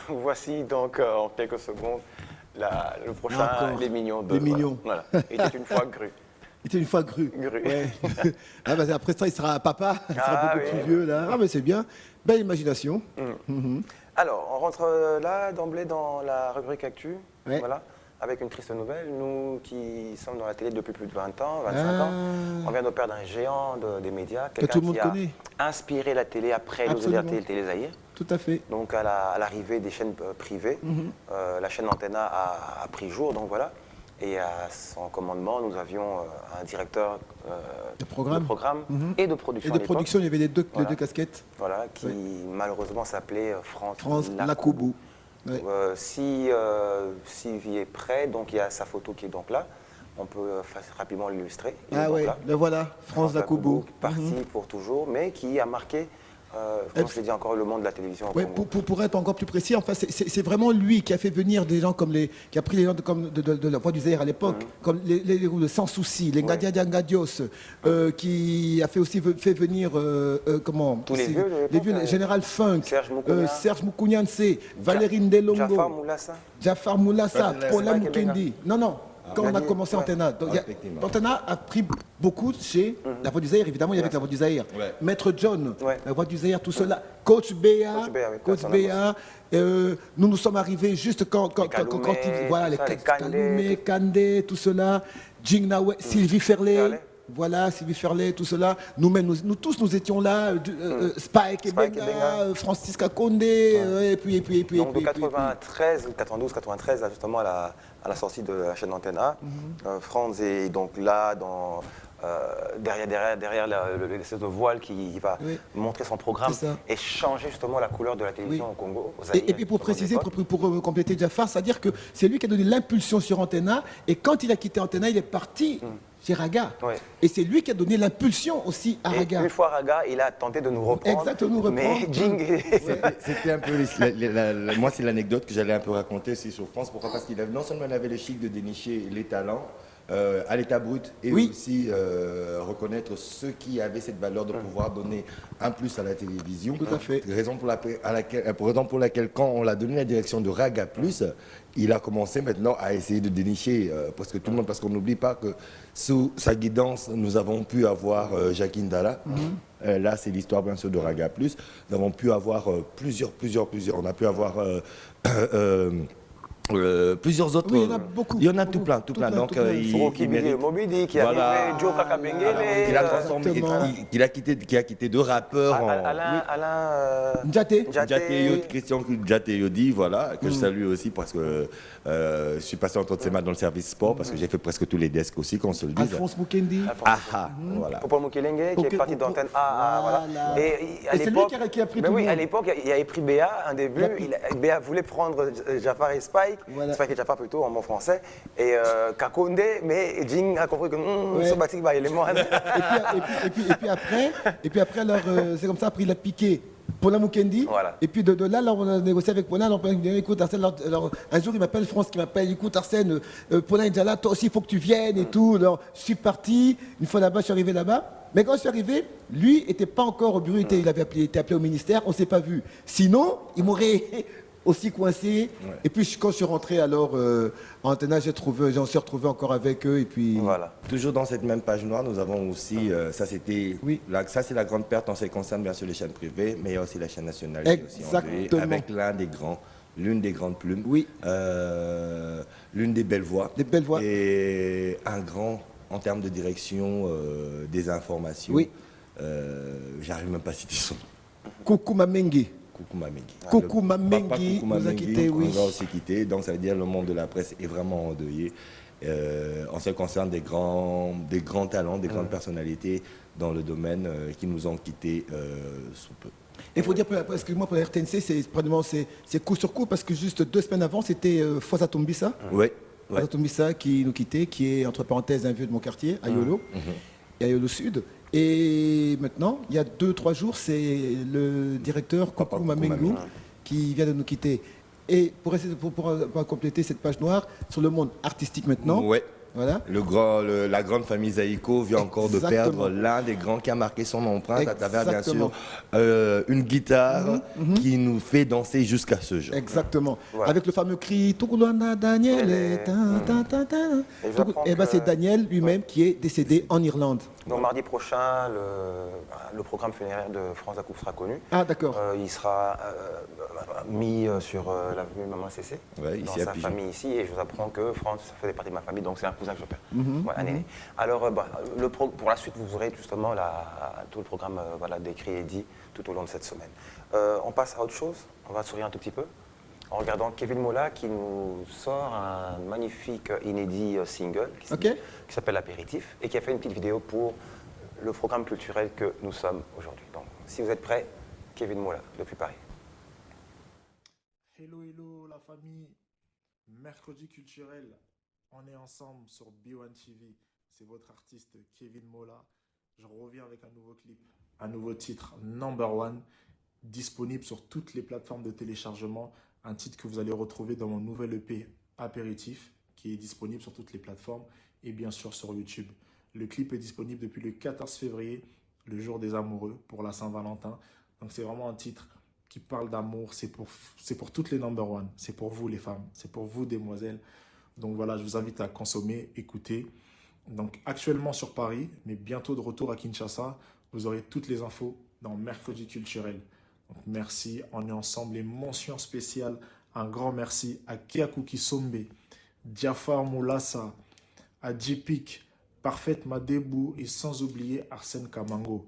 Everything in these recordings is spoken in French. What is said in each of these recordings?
Voici donc en quelques secondes le prochain Encore. Les Mignons 2. Les Mignons. Voilà. Était une fois Gru. Il était une fois Gru. Gru. Ouais. Ah, bah, après ça, il sera papa, il sera Ah, beaucoup oui. plus vieux là. Ah mais c'est bien. Belle imagination. Alors, on rentre là d'emblée dans la rubrique Actu. Ouais. Voilà. Avec une triste nouvelle, nous qui sommes dans la télé depuis plus de 20 ans, 25 ans, on vient de perdre un géant des médias, Que tout le monde qui a connaît. inspiré la télé après Absolument. l'OZRT et le Télé Zaïre. Tout à fait. Donc à l'arrivée des chaînes privées, la chaîne Antena a pris jour, donc voilà. Et à son commandement, nous avions un directeur De programme. et de production. Et à de l'époque. production, il y avait les deux Voilà. casquettes. Voilà, qui Oui. malheureusement s'appelait France Lakoubou. Ouais. Si Sylvie est prêt, donc il y a sa photo qui est donc là. On peut rapidement l'illustrer. Il est Ah donc ouais, là. le voilà, France Lakoubou. Parti pour toujours, mais qui a marqué, comme je l'ai dit encore, le monde de la télévision au Ouais, Congo. pour être encore plus précis, enfin, c'est vraiment lui qui a fait venir des gens comme qui a pris les gens de la Voix du Zaïre à l'époque, comme les Sans Souci, les Ngadia Ngadios, qui a fait aussi fait venir comment Tous les c'est- vieux de l'époque, le Général Funk, Serge Moukounian. Moukounianse, Valérie Ndelongo, Jafar Moulassa. Jafar Moulassa, Pas de la- Paula c'est pas Mukendi. Non. Quand on a commencé Antena. Donc, effectivement. Antena a pris beaucoup chez La Voix du Zaïre, évidemment, il y avait La Voix du Zaïre. Ouais. Maître John, Ouais. La Voix du Zaïre, tout cela. Coach Béa, Coach Béa, oui, Coach personne Béa. nous sommes arrivés juste quand Kaloumé, il voilà, tout ça, les Kaloumé, Kandé, tout cela. Jingnawe, Sylvie Ferlet. Ferlet. Voilà, Sylvie Ferlet, tout cela. Nous-mêmes, nous tous, nous étions là. Spike et Spike et Benga, Benga. Francis Condé, et puis. Donc de et puis. 93, 92, 93, là, justement à la sortie de la chaîne Antena, Franz est donc là derrière l'espèce de voile qui va Oui. montrer son programme C'est ça. et changer justement la couleur de la télévision Oui. au Congo. Au Zaïre, Et puis pour justement, préciser, de l'époque. pour compléter Jafar, c'est-à-dire que c'est lui qui a donné l'impulsion sur Antena, et quand il a quitté Antena, il est parti chez Raga. Ouais. Et c'est lui qui a donné l'impulsion aussi à Et Raga. une fois Raga, il a tenté de nous reprendre. Exactement, nous reprendre. Mais Jing C'était un peu, moi c'est l'anecdote que j'allais un peu raconter aussi sur France. Pourquoi? Parce qu'il avait non seulement il avait le chic de dénicher les talents à l'état brut et Oui. aussi reconnaître ceux qui avaient cette valeur de pouvoir donner un plus à la télévision. Tout à fait. Raison pour laquelle quand on l'a donné la direction de Raga Plus, il a commencé maintenant à essayer de dénicher presque tout le monde, parce qu'on n'oublie pas que sous sa guidance, nous avons pu avoir Jacqueline Dalla. Là, c'est l'histoire bien sûr de Raga Plus. Nous avons pu avoir plusieurs. On a pu avoir plusieurs autres. Oui, il y en a beaucoup. Il y en a tout plein. Donc, Rocky il mérite. Moby Dick, qui Voilà. a arrivé, Joe Kakabengele. Il a transformé, Exactement. qui a quitté deux rappeurs en. Alain Ndjaté. Djaté Christian Djaté Yodi, voilà, que je salue aussi parce que je suis passé entre ses mains dans le service sport, parce que j'ai fait presque tous les desks aussi, qu'on se le dise. Alphonse Mukendi. Voilà. Popol Mukelenge, qui est parti d'antenne A. Voilà. Et à Et c'est lui l'époque, qui a pris ben tout le oui, à monde. l'époque, il avait pris Béa, un début. Béa voulait prendre Jafar et Spike, Voilà. Spike et Jafar plutôt en bon français, et Kakonde, mais Jing a compris que Ouais. ce bâtiment, il est mort. Et puis après, alors, c'est comme ça, après il a piqué Paula Mukendi. Voilà. Et puis de là, alors, on a négocié avec Paula. On a dit, écoute, Arsène, alors, un jour, il m'appelle France, qui m'appelle, écoute, Arsène, Paula est déjà là, toi aussi, il faut que tu viennes et tout. Alors, je suis parti. Une fois là-bas, je suis arrivé là-bas. Mais quand je suis arrivé, lui n'était pas encore au bureau, il avait été appelé au ministère, on ne s'est pas vu. Sinon, il m'aurait aussi coincé. Ouais. Et puis, quand je suis rentré, alors, en Antena, j'en suis retrouvé encore avec eux. Et puis, Voilà. Toujours dans cette même page noire, nous avons aussi, ça c'était, Oui. ça c'est la grande perte en ce qui concerne bien sûr les chaînes privées, mais il y a aussi la chaîne nationale qui est aussi endeuillée, Exactement. avec l'une des grandes plumes, Oui. l'une des belles voix, Des belles voix. et un grand en termes de direction des informations. Oui. J'arrive même pas à citer son nom. Coucou Mamengi. Coucou Mamengi. Coucou Le papa Mamengi Coucou nous a Mamengi, quittés, oui. nous a aussi quittés. Donc ça veut dire que le monde de la presse est vraiment endeuillé. En ce qui concerne des grands talents, des grandes personnalités dans le domaine qui nous ont quittés sous peu. Il faut dire, excuse-moi, pour la RTNC, c'est coup sur coup, parce que juste 2 semaines avant, c'était Fosa Tombissa. Oui. Fosa Tombissa qui nous quittait, qui est, entre parenthèses, un vieux de mon quartier, à Yolo, et à Yolo Sud. Et maintenant, il y a 2-3 jours, c'est le directeur Papa Coucou Coucou Mamengu Mamengu. qui vient de nous quitter. Et pour compléter cette page noire, sur le monde artistique maintenant, Ouais. Voilà. La grande famille Zaïko vient encore de Exactement. perdre l'un des grands qui a marqué son empreinte à travers, bien sûr, Exactement. une guitare qui nous fait danser jusqu'à ce jour. Exactement. Voilà. Avec le fameux cri Tukulwana Daniel. Et je apprends Et ben que- c'est Daniel lui-même qui est décédé en Irlande. Donc mardi prochain, le programme funéraire de France Dacouf sera connu. Ah d'accord. Il sera mis sur l'avenue Maman Cécé, Ouais, dans ici à sa Pigeon. famille ici, et je vous apprends que France faisait partie de ma famille, donc c'est un cousin que je perds. Mhm, Voilà, un aîné. Alors pour la suite, vous aurez justement tout le programme voilà, décrit et dit tout au long de cette semaine. On passe à autre chose, on va sourire un tout petit peu, en regardant Kevin Mola qui nous sort un magnifique inédit single qui Ok. s'appelle Apéritif et qui a fait une petite vidéo pour le programme culturel que nous sommes aujourd'hui. Donc si vous êtes prêts, Kevin Mola depuis Paris. Hello, hello la famille. Mercredi culturel, on est ensemble sur B1 TV. C'est votre artiste Kevin Mola. Je reviens avec un nouveau clip, un nouveau titre, Number One, disponible sur toutes les plateformes de téléchargement. Un titre que vous allez retrouver dans mon nouvel EP Apéritif, qui est disponible sur toutes les plateformes et bien sûr sur YouTube. Le clip est disponible depuis le 14 février, le jour des amoureux, pour la Saint-Valentin. Donc c'est vraiment un titre qui parle d'amour, c'est pour toutes les number one, c'est pour vous les femmes, c'est pour vous demoiselles. Donc voilà, je vous invite à consommer, écouter. Donc actuellement sur Paris, mais bientôt de retour à Kinshasa, vous aurez toutes les infos dans Mercredi Culturel. Donc merci, on est ensemble. Et mention spéciale, un grand merci à Kiakou Kisombe, Diafar Moulassa, à Jipik, Parfaite Madebou et sans oublier Arsène Kamango.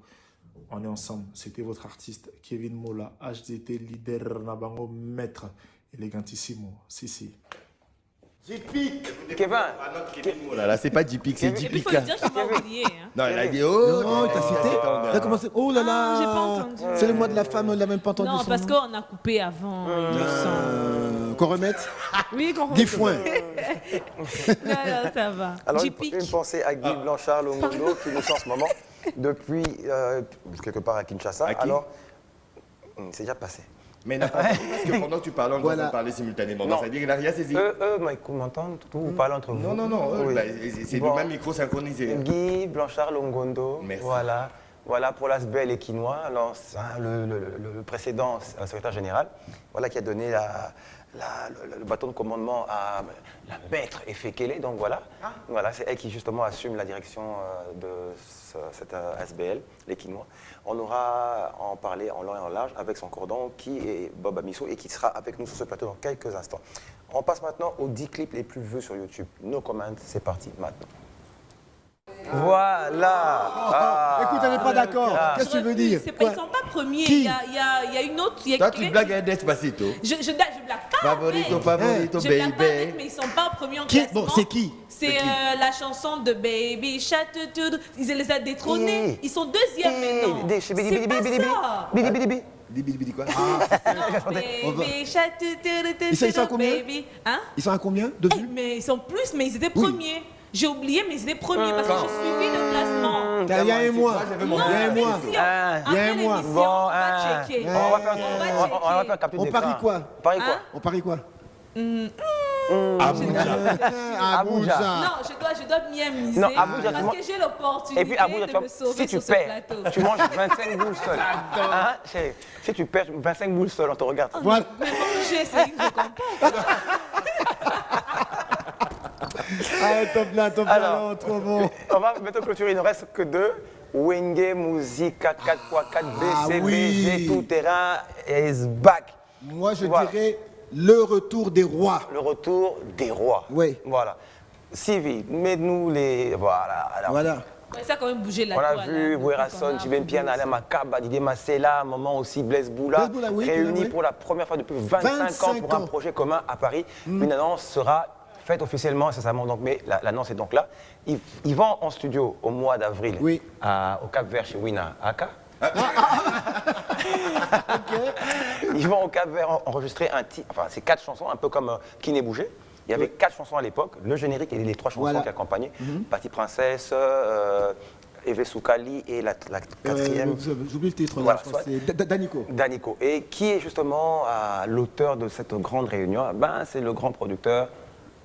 On est ensemble. C'était votre artiste Kevin Mola, HDT, leader Nabango, maître, élégantissimo. Si. Kevin, Oh là là, c'est pas J-Pic, c'est Kevin- Et puis, il faut J-Pic. lui dire qu'il m'a oublié. Hein. Non, il a dit oh. Non, il t'a cité. Il a commencé. Oh là Ah, j'ai pas là. entendu. C'est le mois de la femme, on l'a même pas entendu. Non, son parce nom. qu'on a coupé avant. il me semble. Qu'on remette. Oui, qu'on Des foins. Non, ça va. alors J-Pic. une pensée à Guy Blanchard Longondo qui nous suit en ce moment depuis quelque part à Kinshasa. À qui Alors, c'est déjà passé. Mais n'a pas parce que pendant que tu parles, on Voilà. doit parler simultanément. Non. Donc ça veut dire qu'il n'a rien saisi. Eux, m'entendent, vous parlez entre vous. Non, Oui. bah, c'est Bon. le même micro synchronisé. Guy Blanchard Longondo, Merci. voilà pour l'Asbel et Quinois, alors, le précédent secrétaire général, voilà qui a donné le bâton de commandement à la maître Efekele, donc voilà, c'est elle qui justement assume la direction de cette ASBL, les Quinois. On aura à en parler en long et en large avec son cordon qui est Bob Amisso et qui sera avec nous sur ce plateau dans quelques instants. On passe maintenant aux 10 clips les plus vus sur YouTube. No comment, c'est parti maintenant. Voilà. Écoute, elle n'est pas d'accord. Qu'est-ce que tu veux dire? Ils sont pas premiers. Qui? Il y a une autre. il y a Toi, quelqu'un tu blagues à Despacito. Je blague pas. Favorito, favorito, Je blague pas avec, baby. mais ils sont pas premiers en Qui? classement. Bon, c'est qui? C'est la chanson de Baby Shark. Ils les ont détrônés. Ils sont deuxièmes maintenant. C'est pas ça. Bidi quoi? Baby Shark. Ils sont à combien? Baby. Hein? Ils sont à combien de vues? Mais ils sont plus, mais ils étaient premiers. J'ai oublié, mais ils étaient premiers parce que j'ai suivi le classement. Il y a un mois. Il y a un mais mois. si, Il y a après un mois. l'émission, Bon, on va checker. on va faire checker. un capture On d'écran. parie quoi? On parie quoi? Hein? On parie quoi? Abuja. Abuja. Non, je dois bien miser Non, Abuja, parce que j'ai l'opportunité Et puis Abuja, de me sauver si tu sur ce perds, plateau. tu manges 25 boules seul. Hein? Si tu perds 25 boules seul, on te regarde. Voilà. Mais manger, c'est une récompense. Ah, top là, Alors, non, trop bon. On va bientôt clôturer, il ne reste que deux. Wenge Musique 4x4 BCBG, oui. tout terrain is back. Moi, je Voilà. dirais le retour des rois. Le retour des rois. Oui. Voilà. Sylvie, mets-nous les. Voilà. Alors, Voilà. Ouais, ça a quand même bougé la On a toile, vu hein, Bouerasson, depuis qu'on a Jibem Piana, Alain Makaba, Didier Massela, moment aussi Blaise Boula, Blaise Boula, oui, réunis oui. pour la première fois depuis 25 ans 25 pour un ans. projet commun à Paris. Une annonce sera faite officiellement, incessamment, donc, mais l'annonce est donc là. Ils vont en studio au mois d'avril Oui. au Cap-Vert chez Wina Aka. Ils vont au Cap-Vert enregistrer un titre, enfin c'est 4 chansons, un peu comme Qui n'est bougé. Il y avait 4 chansons à l'époque, le générique et les 3 chansons Voilà. qui accompagnaient. Partie Princesse, Eve Soukali et la 4e. J'oublie le titre. là, Voilà, je crois que soit- c'est Danico. Danico. Et qui est justement l'auteur de cette grande réunion? Ben, c'est le grand producteur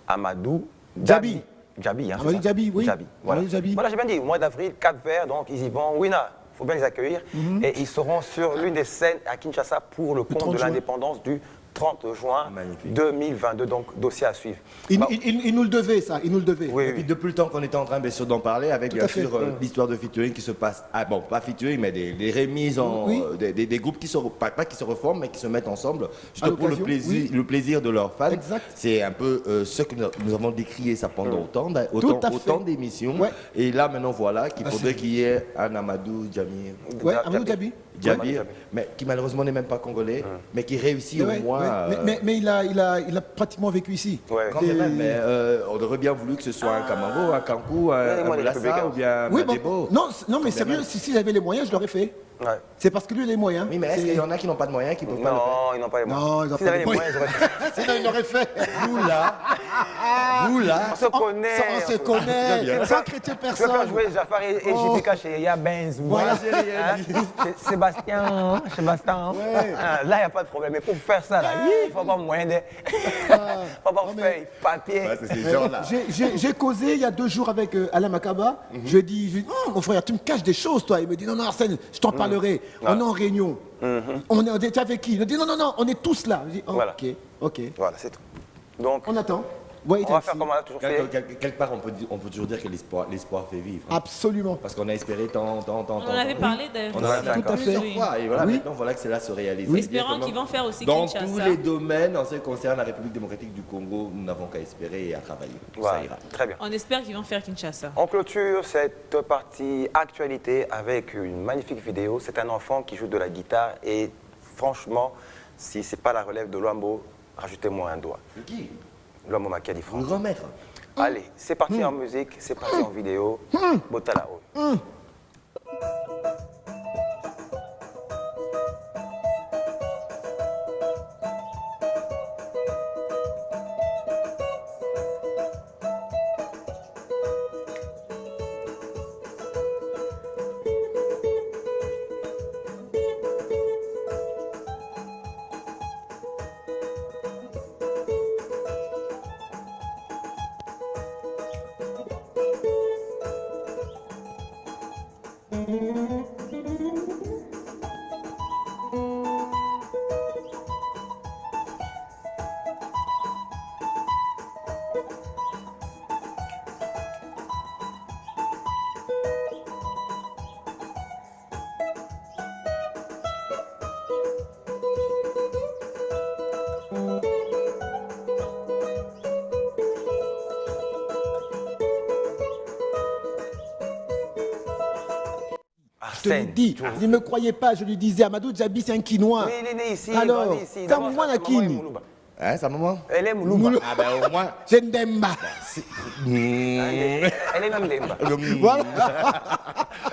Amadou Djabi. Djabi, hein, c'est Amadou ça Djabi, oui. Djabi, voilà. Amadou Djabi. Voilà, j'ai bien dit, au mois d'avril, Cap-Vert, donc ils y vont. Wina, il faut bien les accueillir. Et ils seront sur l'une des scènes à Kinshasa pour le compte 30 de juin. l'indépendance du 30 juin Magnifique. 2022. Donc, dossier à suivre. Il nous le devait, ça, il nous le devait. Oui, Et puis depuis le temps qu'on était en train bien sûr d'en parler, avec Tout bien à fait. sûr l'histoire de featuring qui se passe, bon pas featuring mais des remises, Oui. des groupes qui se, pas qui se reforment mais qui se mettent ensemble, juste À pour le l'occasion, plaisir, oui. le plaisir de leurs fans. Exact. C'est un peu ce que nous avons décrié ça pendant Tout à fait. autant d'émissions. Ouais. Et là maintenant voilà qu'il Ah, faudrait c'est- qu'il y ait un Amadou Djamir. Ouais, Amadou Djabi. Djabir, Djabi. mais qui malheureusement n'est même pas congolais, mais qui réussit Ouais, au moins. ouais. Mais il a pratiquement vécu ici. Ouais. Quand même, mais on aurait bien voulu que ce soit un Kamavo, un Kankou, un moi, les Boulassa Républicains. ou bien un Oui, bon, Madebo. non, mais sérieux, même. si j'avais les moyens, je l'aurais fait. Ouais. C'est parce que lui, il a les moyens. Oui, mais est-ce qu'il y en a qui n'ont pas de moyens, qui ne peuvent pas le faire? Non, ils n'ont pas les moyens. Non, ils n'ont S'ils pas avaient les les moyens, ils auraient fait. Sinon, il l'aurait fait. Vous là, On se connaît. On se connaît. bien. Sans critiquer Je vais faire personne. jouer Jafar et Oh. JPK chez Yabenz. Voilà. Chez Sébastien. Ouais. Ah, là, il n'y a pas de problème. Mais pour faire ça, là, il faut avoir moyen de. Il faut avoir Non, mais- feuille, papier. ouais, c'est ces gens-là. J'ai causé il y a 2 jours avec Alain Makaba. Je lui ai dit, oh, mon frère, tu me caches des choses, toi. Il me dit, non, Arsène, je t'en parlerai. On est en réunion. On est avec qui? Il me dit, non, on est tous là. Je dis, Voilà. ok. Voilà, c'est tout. Donc, On attend. Ouais, on va faire comme on a toujours fait. Quelque part, on peut toujours dire que l'espoir fait vivre. Absolument. Parce qu'on a espéré tant. On en avait parlé d'ailleurs. On en a Tout à fait. plusieurs fois. Et voilà, Oui. maintenant, voilà que cela se réalise. Espérons qu'ils vont faire aussi Dans Kinshasa. tous les domaines, en ce qui concerne la République démocratique du Congo, nous n'avons qu'à espérer et à travailler. Ça Voilà, ira. très bien. On espère qu'ils vont faire Kinshasa. On clôture cette partie actualité avec une magnifique vidéo. C'est un enfant qui joue de la guitare et franchement, si ce n'est pas la relève de Luambo, rajoutez-moi un doigt. C'est qui? Luambo Makadi Le France. grand maître. Allez, c'est parti en musique, c'est parti en vidéo. Botalao. Je te l'ai dit. Il ne me croyait pas. Je lui disais, Amadou Djabi, c'est un Quinois. Oui, il est né ici, Alors, grandi ici. c'est D'abord, moi sa la maman est Kini. Moulouba. Hein, sa maman? Elle est Moulouba. Ah ben au moins. C'est Ndemba. Elle est même Lemba. Voilà.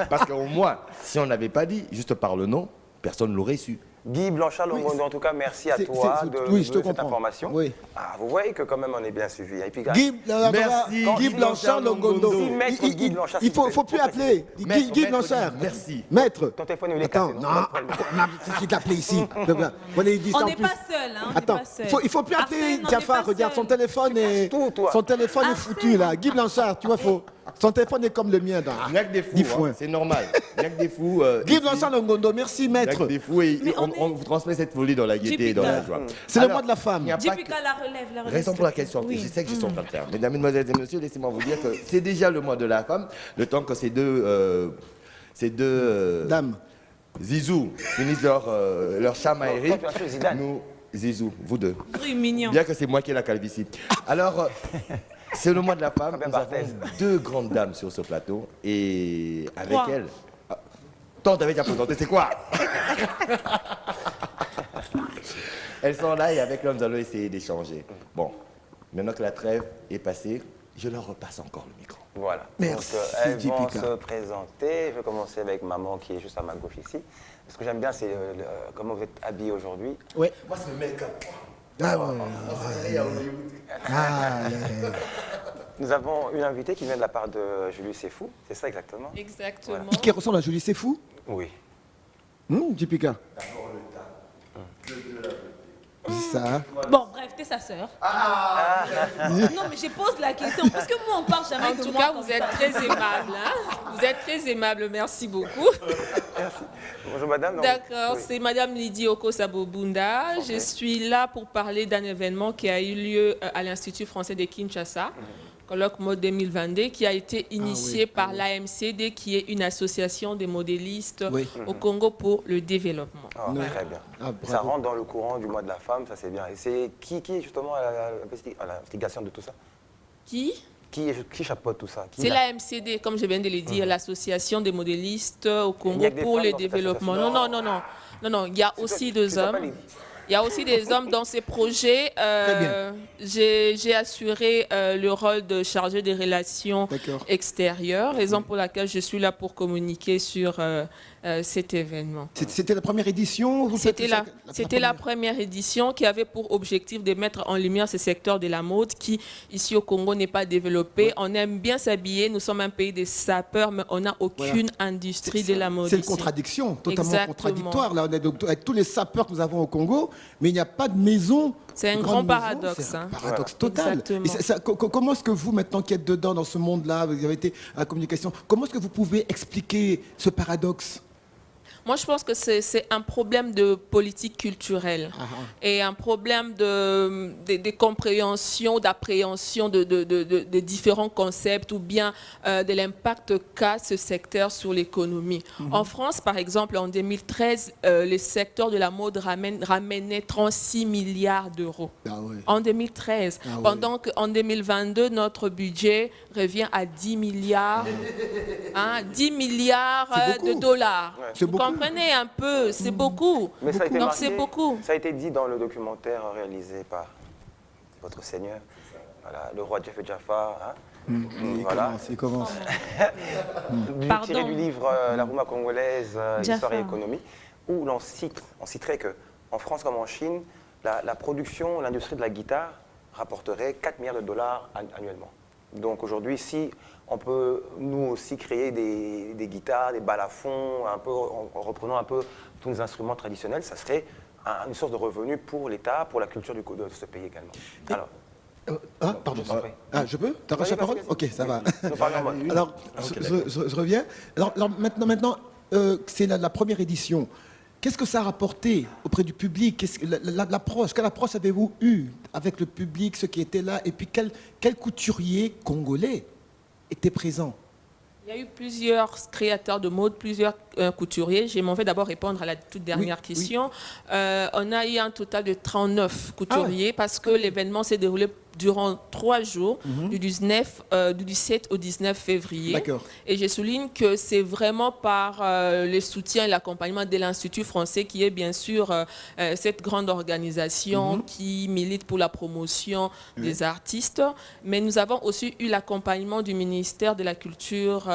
Parce qu'au moins, si on n'avait pas dit, juste par le nom, personne ne l'aurait su. Guy Blanchard Longondo, en tout cas, merci à c'est- toi c'est- de oui, nous je te donner cette comprends. information. Oui. Ah, vous voyez que quand même on est bien suivi. Et puis, Guy, Merci, Guy Blanchard Longondo. Si maître Guy Blanchard, Il faut s'il vous plus plaît. appeler. Guy Maître, Blanchard. merci. Maître. ton téléphone il est Attends, cassé. non, on a suffit de l'appeler ici. Voilà, il dit ça On en n'est plus. pas seul, hein. On n'est Attends, pas seul. il faut plus appeler Arsène, on Jafar. n'est pas Regarde, seul. son téléphone est, tout, toi. son téléphone est Arsène. foutu là. Guy Blanchard, tu vois, son téléphone est comme le mien. Il n'y a que des fous, Dis hein, foin. c'est normal. Il n'y a que des fous. Guy ici. Blanchard Longondo, merci Il n'y a que maître. des fous et Mais on vous transmet cette folie dans la gaieté et dans la joie. C'est le Alors, mois de la il femme. n'y a pas que- JPK la relève, la relève. Raison pour laquelle Oui. je sais que je suis en train de faire. Mesdames, mesdemoiselles et messieurs, laissez-moi vous dire que c'est déjà le mois de la femme, le temps que ces deux Dame. Zizou finissent leur chamaillerie. toi, tu as choisi Zidane. Nous, Zizou, vous deux. Oui, mignon. Bien que c'est moi qui ai la calvitie. Alors, c'est le mois de la femme. Fabien Nous avons Barthez. deux grandes dames sur ce plateau. Et avec Trois. elles. Ah, Tant t'avais déjà présenté, c'est quoi? Elles sont là et avec elles, nous allons essayer d'échanger. Bon, maintenant que la trêve est passée, je leur repasse encore le micro. Voilà. Merci, Donc, elles vont JPK. se présenter. Je vais commencer avec maman qui est juste à ma gauche ici. Ce que j'aime bien, c'est comment vous êtes habillés aujourd'hui. Ouais. Moi, c'est le make-up. Ah ouais. Ah, Nous avons une invitée qui vient de la part de Julius Sefou. C'est ça exactement? Exactement. qui ressemble à Julie, c'est fou. Oui. JPK. C'est ça. Bon, bref, t'es sa sœur. Non, mais je pose la question parce que moi, on parle jamais En de tout moi cas, comme vous êtes ça. très aimable. Hein? Vous êtes très aimable, merci beaucoup. Bonjour madame. Donc, D'accord, oui. c'est Madame Lydie Okosabobunda. Je suis là pour parler d'un événement qui a eu lieu à l'Institut français de Kinshasa, colloque mode 2022, qui a été initié par l'AMCD, qui est une association des modélistes au Congo pour le développement. Ah, très bien. Ah, Ça bravo. rentre dans le courant du mois de la femme, ça c'est bien. Et c'est qui est justement à l'investigation de tout ça? Qui chapeaute tout ça? Qui C'est l'a- l'AMCD, comme je viens de le dire, l'association des modélistes au Il Congo y a que des pour femmes le dans cette développement. association? Non, il y a aussi des Tu dois pas hommes. les- Il y a aussi des hommes dans ces projets. bien. J'ai assuré le rôle de chargé des relations D'accord. extérieures, raison pour laquelle je suis là pour communiquer sur cet événement. C'était la première édition vous C'était faites la première édition qui avait pour objectif de mettre en lumière ce secteur de la mode qui, ici au Congo, n'est pas développé. On aime bien s'habiller, nous sommes un pays de sapeurs, mais on n'a aucune industrie de la mode C'est une ici. contradiction, totalement Exactement. contradictoire. Là, on est donc avec tous les sapeurs que nous avons au Congo, mais il n'y a pas de maison. C'est un de grand grande maison. paradoxe, C'est un hein. paradoxe total. Exactement. Et comment est-ce que vous, maintenant qui êtes dedans dans ce monde-là, vous avez été à la communication, comment est-ce que vous pouvez expliquer ce paradoxe? Moi, je pense que c'est un problème de politique culturelle et un problème de compréhension, d'appréhension de différents concepts ou bien de l'impact qu'a ce secteur sur l'économie. En France, par exemple, en 2013, le secteur de la mode ramenait 36 milliards d'euros. Ah ouais. En 2013. Ah ouais. Pendant qu'en 2022, notre budget revient à 10 milliards, 10 milliards C'est beaucoup. de dollars. C'est Vous beaucoup. comprenez un peu, c'est beaucoup. Mais ça a été Donc marqué, c'est beaucoup. Ça a été dit dans le documentaire réalisé par votre Seigneur, voilà, le roi Jeff Jaffa. Voilà. Il commence. Pardon. Tiré du livre La Rouma congolaise, Histoire et Jaffa. économie, où on citerait qu'en France comme en Chine, la production, l'industrie de la guitare rapporterait 4 milliards de dollars annuellement. Donc aujourd'hui, si on peut nous aussi créer des guitares, des balafons, en reprenant un peu tous les instruments traditionnels, ça serait une source de revenus pour l'État, pour la culture de ce pays également. Alors, Pardon. Je t'en prie. Je peux t'arraches la Vas-y, parole? vas-y. Ok, ça va. nous parlons en mode. Alors, je reviens. Alors maintenant c'est la première édition. Qu'est-ce que ça a rapporté auprès du public? Quelle approche avez-vous eue avec le public, ceux qui étaient là? Et puis, quel couturier congolais était présent? Il y a eu plusieurs créateurs de mode, plusieurs couturiers. Je m'en vais d'abord répondre à la toute dernière question. On a eu un total de 39 couturiers parce que l'événement s'est déroulé durant 3 jours, du 17 au 19 février. D'accord. Et je souligne que c'est vraiment par le soutien et l'accompagnement de l'Institut français qui est bien sûr cette grande organisation qui milite pour la promotion des artistes. Mais nous avons aussi eu l'accompagnement du ministère de la Culture,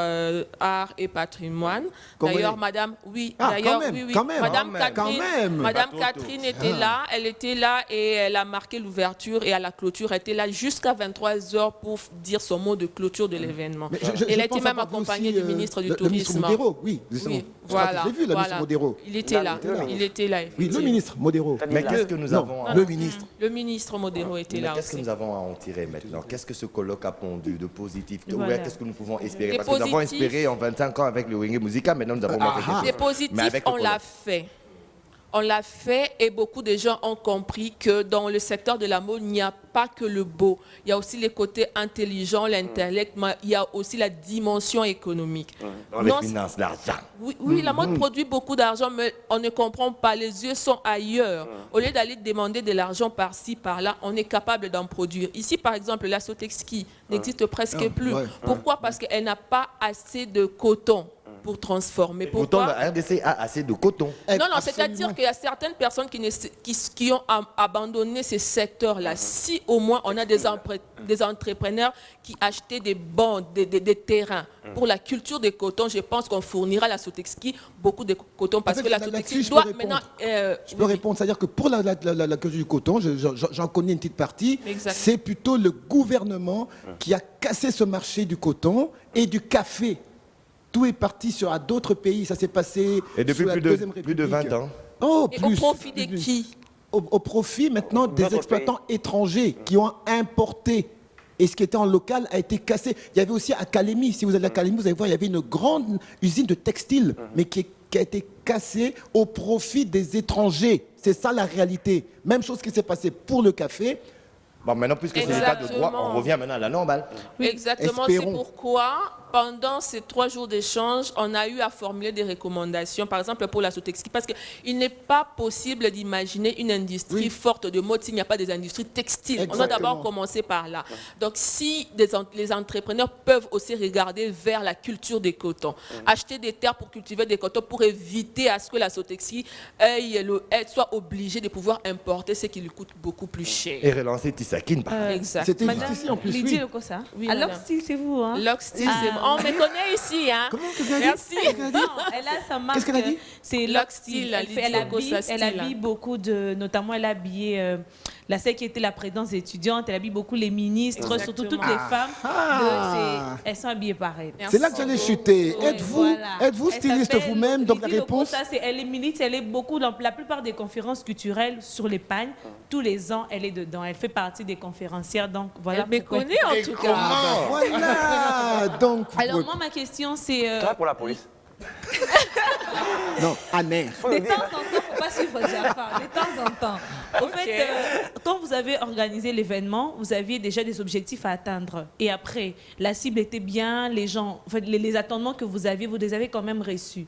Arts et Patrimoine. Congolais. D'ailleurs, Madame, oui, Ah, d'ailleurs, quand même, oui, oui. quand même, Madame quand Catherine, même. Madame Catherine était là, elle était là et elle a marqué l'ouverture et à la clôture, elle était là jusqu'à 23h pour dire son mot de clôture de l'événement. Mais Elle a été pense même avoir vu accompagnée aussi, du ministre du le Tourisme. ministre Modero, oui. justement. Oui, Je crois que voilà. je l'ai vu, le ministre voilà. Modero. Il était là. Le Il était là. Oui, le effectivement. ministre Modero. T'as dit Mais là. qu'est-ce que nous Non, avons à... le ministre. Le ministre Modero était Mais là qu'est-ce que aussi. nous avons à en tirer maintenant? Qu'est-ce que ce colloque a pondu de positif? Voilà. Qu'est-ce que nous pouvons espérer? Des Parce que nous avons positifs. espéré en 25 ans avec le Wenge Musica, maintenant nous avons montré quelque chose. Des positifs, Mais avec le on l'a colloque. fait. On l'a fait et beaucoup de gens ont compris que dans le secteur de la mode, il n'y a pas que le beau. Il y a aussi les côtés intelligents, l'intellect, mais il y a aussi la dimension économique. Dans les Non, finances, l'argent. Oui, la mode produit beaucoup d'argent, mais on ne comprend pas. Les yeux sont ailleurs. Au lieu d'aller demander de l'argent par-ci, par-là, on est capable d'en produire. Ici, par exemple, la Sotexki n'existe presque plus. ouais. Pourquoi? Parce qu'elle n'a pas assez de coton pour transformer. Pourtant, Pourquoi? la RDC a assez de coton. Non, non, Absolument. c'est-à-dire qu'il y a certaines personnes qui ont abandonné ces secteurs-là. Si au moins on a des entrepreneurs qui achetaient des bancs, des terrains pour la culture des cotons, je pense qu'on fournira à la Sotexki beaucoup de coton parce En fait, que la là-dessus, Sotexki je doit peux répondre. maintenant... Je peux répondre, c'est-à-dire que pour la culture du coton, j'en connais une petite partie, Exact. c'est plutôt le gouvernement qui a cassé ce marché du coton et du café. Tout est parti à d'autres pays, ça s'est passé Et depuis sous la plus de Deuxième 20 République. ans. Oh, Et plus. au profit de plus. qui? au profit maintenant des D'autres exploitants étrangers qui ont importé. Et ce qui était en local a été cassé. Il y avait aussi à Calémie, si vous allez à Calémie, vous allez voir, il y avait une grande usine de textile, mais qui a été cassée au profit des étrangers. C'est ça la réalité. Même chose qui s'est passé pour le café. Bon, maintenant, puisque c'est l'état de droit, on revient maintenant à la normale. Exactement, c'est Espérons. pourquoi, pendant ces 3 jours d'échange, on a eu à formuler des recommandations, par exemple pour la Sotexi, parce qu'il n'est pas possible d'imaginer une industrie forte de mode s'il n'y a pas des industries textiles. On doit Exactement. d'abord commencer par là. Donc, si les entrepreneurs peuvent aussi regarder vers la culture des cotons, acheter des terres pour cultiver des cotons, pour éviter à ce que la Sotexi soit obligée de pouvoir importer ce qui lui coûte beaucoup plus cher. Et relancer Tissakin, par exemple. Exact. C'était Madame juste ici en plus. Lydie Oui. Lekossa. Oui, Alors, madame. style, c'est vous, hein? L'Oxtyle, c'est bon. On me connaît ici, hein. Comment qu'est-ce qu'elle a dit? Merci. Qu'est-ce qu'elle a dit? Non, elle a sa marque. Qu'est-ce qu'elle a dit? C'est L'Oxtyle, L'Oxtyle. la Elle Lydie Lekossa habille style. beaucoup de... Notamment, elle a habillé celle qui était la présidence étudiante. Elle habille beaucoup les ministres, surtout toutes les femmes. Elles sont habillées pareil. C'est là que j'allais chuter. Ouais, voilà. Êtes-vous Elle styliste s'appelle vous-même? Donc la Lydie réponse. Lekossa, elle est milite, elle est beaucoup dans la plupart des conférences culturelles sur les pagnes. Tous les ans, elle est dedans. Elle fait partie des conférencières. Donc voilà. Elle me pourquoi- connaît en tout cas. Voilà. Donc. Alors moi, ma question, c'est... Toi, pour la police. Non, Anne. De temps en temps, il ne faut pas suivre Jafar. De temps en temps. Au fait, quand vous avez organisé l'événement, vous aviez déjà des objectifs à atteindre. Et après, la cible était bien, les gens, en fait, les attendements que vous les avez quand même reçus.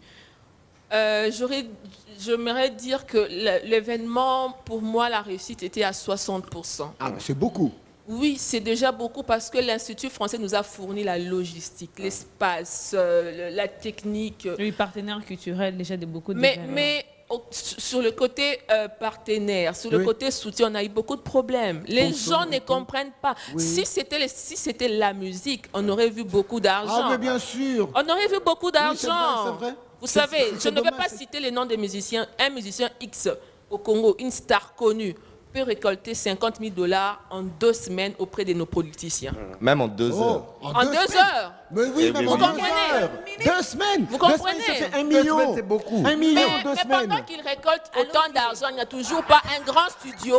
J'aimerais dire que l'événement, pour moi, la réussite était à 60%. Ah, c'est beaucoup. Oui, c'est déjà beaucoup parce que l'Institut français nous a fourni la logistique, l'espace, la technique. Oui, partenaire culturel, déjà de beaucoup de... Mais sur le côté partenaire, sur le Oui. côté soutien, on a eu beaucoup de problèmes. Les gens ne comprennent pas. Oui. Si c'était la musique, on aurait vu beaucoup d'argent. Ah, mais bien sûr. On aurait vu beaucoup d'argent. c'est vrai. Vous C'est- savez, c'est je ne vais dommage, pas c'est- citer les noms des musiciens. Un musicien X au Congo, une star connue, peut récolter 50 000 $ en 2 semaines auprès de nos politiciens. Même en 2 heures. En 2 semaines. heures. Mais oui, même Vous en 2 comprenez? heures. 2 semaines. Vous 2 semaines, comprenez? ça fait 1 2 million. semaines, c'est beaucoup. 1 million en 2 Mais semaines. pendant qu'il récolte autant d'argent, il n'y a toujours pas un grand studio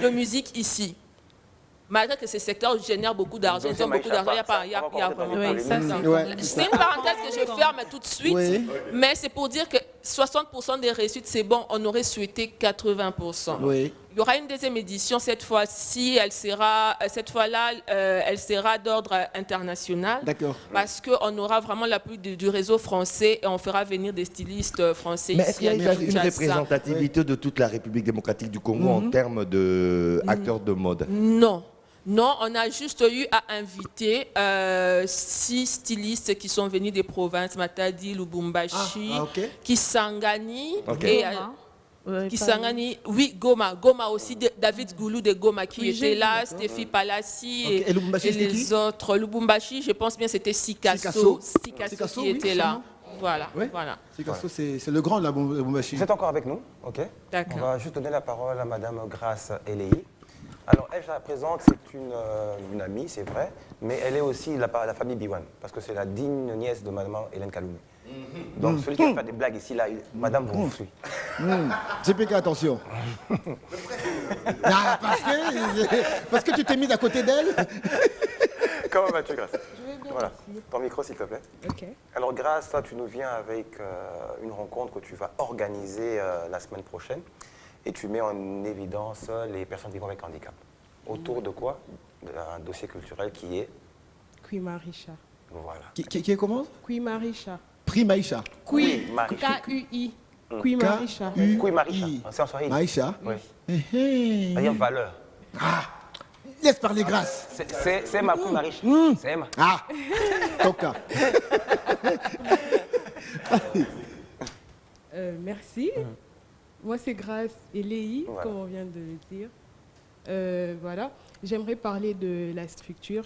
de musique ici. Malgré que ces secteurs génèrent beaucoup d'argent, ils ont beaucoup d'argent, il n'y a vraiment Oui, pas. ça, c'est... Ouais. C'est une parenthèse que je ferme tout de suite, Oui. mais c'est pour dire que 60% des réussites, c'est bon, on aurait souhaité 80%. Oui. Il y aura une deuxième édition, cette fois-ci, cette fois-là, elle sera d'ordre international. D'accord. Parce qu'on aura vraiment l'appui du réseau français et on fera venir des stylistes français Mais ici est-ce qu'il y a à une Kinshasa. représentativité de toute la République démocratique du Congo en termes d'acteurs de mode? Non. Non, on a juste eu à inviter 6 stylistes qui sont venus des provinces, Matadi, Lubumbashi, Ah, ok. Kisangani, Ok. et Kisangani, oui, Goma. Goma aussi, David Goulou de Goma qui était là, Stéphie Palassi Ok. Et Lubumbashi, et c'était les qui? autres. Lubumbashi, je pense bien c'était Sikasso. Sikasso. Sikasso qui oui, était là. sûrement. Voilà, Ouais. voilà. C'est le grand, là, Bombachi. Vous êtes encore avec nous, ok? D'accord. On va juste donner la parole à Madame Grace Elei. Alors, elle, je la présente, c'est une amie, c'est vrai, mais elle est aussi la famille Biwan, parce que c'est la digne nièce de Madame Hélène Kaloumé. Donc, celui qui va faire des blagues ici, là, Madame vous suit. JPK, attention. Ah, parce que tu t'es mise à côté d'elle. Comment vas-tu, Grace? Voilà, ton micro, s'il te plaît. Ok. Alors, Grace, toi, tu nous viens avec une rencontre que tu vas organiser la semaine prochaine. Et tu mets en évidence les personnes vivant avec handicap. Autour de quoi? D'un dossier culturel qui est... Marisha. Voilà. Qui est comment? Marisha. Prix Maïcha. Marisha. K-U-I. Marisha. Marisha. Kui Marisha. C'est en Swahili. Maïcha. Oui. Eh, Ça veut dire valeur. laisse parler Grâce. C'est ma Kui Marisha. C'est ma. Ah, Toka. Merci. Moi, c'est Grace Elei, Voilà. comme on vient de le dire. Voilà. J'aimerais parler de la structure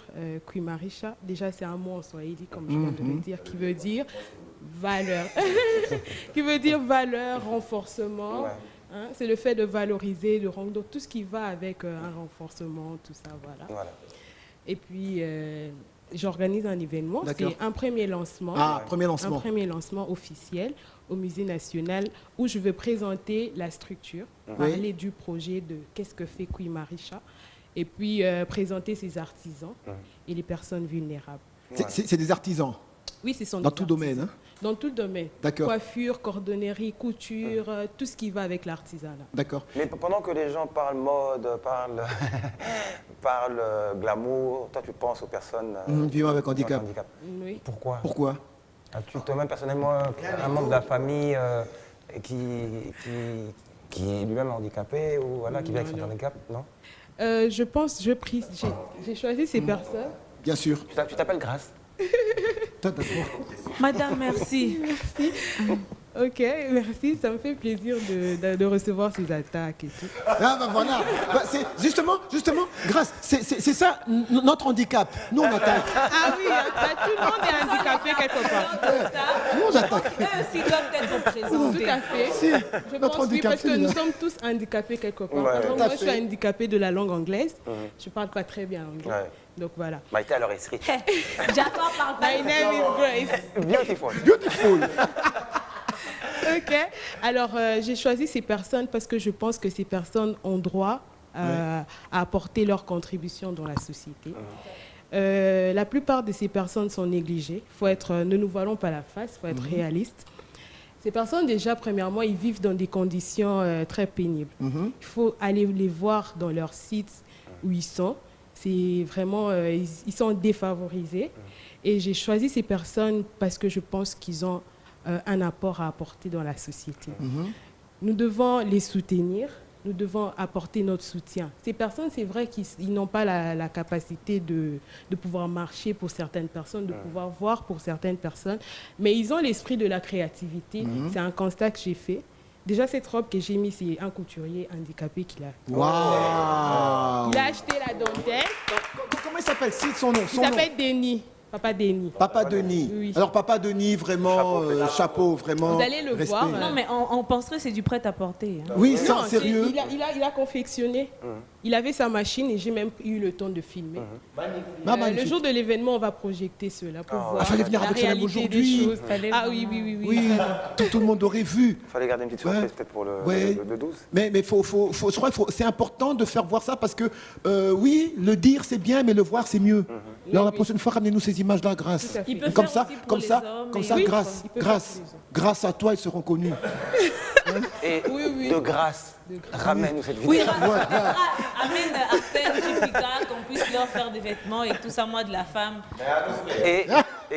Marisha. Déjà, c'est un mot en swahili, comme je viens de le dire, qui veut dire valeur. Qui veut dire valeur, renforcement. Ouais. Hein, c'est le fait de valoriser, de rendre tout ce qui va avec un renforcement, tout ça, voilà. Voilà. Et puis, j'organise un événement. D'accord. C'est un premier lancement. Ah, premier lancement. Un premier lancement officiel au Musée national où je vais présenter la structure, parler du projet de qu'est-ce que fait Kouimarisha et puis présenter ses artisans et les personnes vulnérables. C'est des artisans, Oui, ce sont dans des tout artisans. domaine. Hein? Dans tout domaine. D'accord. Coiffure, cordonnerie, couture, tout ce qui va avec l'artisanat. D'accord. Mais pendant que les gens parlent mode, parlent glamour, toi tu penses aux personnes Vivant avec handicap. Oui. Pourquoi Pourquoi? As-tu toi-même personnellement un membre de la famille qui est lui-même handicapé ou voilà, qui vit avec son handicap? Non. Je pense, j'ai choisi ces personnes. Bien sûr. Tu t'appelles Grâce? Toi, d'accord. Madame, merci. Ok, merci. Ça me fait plaisir de recevoir ces attaques et tout. Ah ben voilà. Bah, c'est justement, grâce. C'est ça notre handicap. Nous on attaque. Ah oui, tout le monde est handicapé quelque part. Nous on attaque. Eux aussi doivent être Tout représentés. à fait. Si, Je notre pense oui, handicap, parce que c'est nous là. sommes tous handicapés quelque part. Ouais. Par exemple, Tout à moi, je suis fait. handicapée de la langue anglaise. Je parle pas très bien anglais. Ouais. Donc voilà. Maïté alors esprit. Jafar parle pas. My name is Grace. Beautiful. Beautiful. Ok. Alors, j'ai choisi ces personnes parce que je pense que ces personnes ont droit à apporter leur contribution dans la société. La plupart de ces personnes sont négligées. Ne nous voilons pas la face, il faut être réaliste. Ces personnes, déjà, premièrement, ils vivent dans des conditions très pénibles. Il faut aller les voir dans leur site où ils sont. C'est vraiment, ils sont défavorisés. Et j'ai choisi ces personnes parce que je pense qu'ils ont un apport à apporter dans la société. Nous devons les soutenir, nous devons apporter notre soutien. Ces personnes, c'est vrai qu'ils n'ont pas la capacité de pouvoir marcher pour certaines personnes, de pouvoir voir pour certaines personnes, mais ils ont l'esprit de la créativité. C'est un constat que j'ai fait. Déjà, cette robe que j'ai mise, c'est un couturier handicapé qui l'a. Waouh. Il a acheté la dentelle. Comment il s'appelle? Cite son nom. Il s'appelle Denis. Papa Denis. Papa Denis. Oui. Alors Papa Denis, vraiment chapeau, vraiment. Vous allez le respect. voir. Non, mais on penserait que c'est du prêt-à-porter. Hein. Oui, Non, sérieux. il a confectionné. Il avait sa machine et j'ai même eu le temps de filmer. Ah, Le magnifique. jour de l'événement, on va projeter cela pour voir fallait venir la avec cela réalité aujourd'hui. des choses. Fallait Ah vraiment. oui. Oui, tout le monde aurait vu. Il fallait garder une petite surprise Ouais. peut-être pour le 12. Mais je crois qu'il c'est important de faire voir ça parce que oui, le dire c'est bien, mais le voir c'est mieux. Alors la prochaine fois, ramenez-nous ces images-là, grâce. Tout à fait. Il peut Comme faire ça, aussi pour comme les ça, hommes comme et- ça, Oui, grâce, il peut faire grâce, pour les hommes. grâce à toi, ils seront connus. Et Oui. de grâce, ramène-nous cette vidéo. Oui, amène Arsène, Jupika, qu'on puisse leur faire des vêtements et tout ça, moi de la femme. Et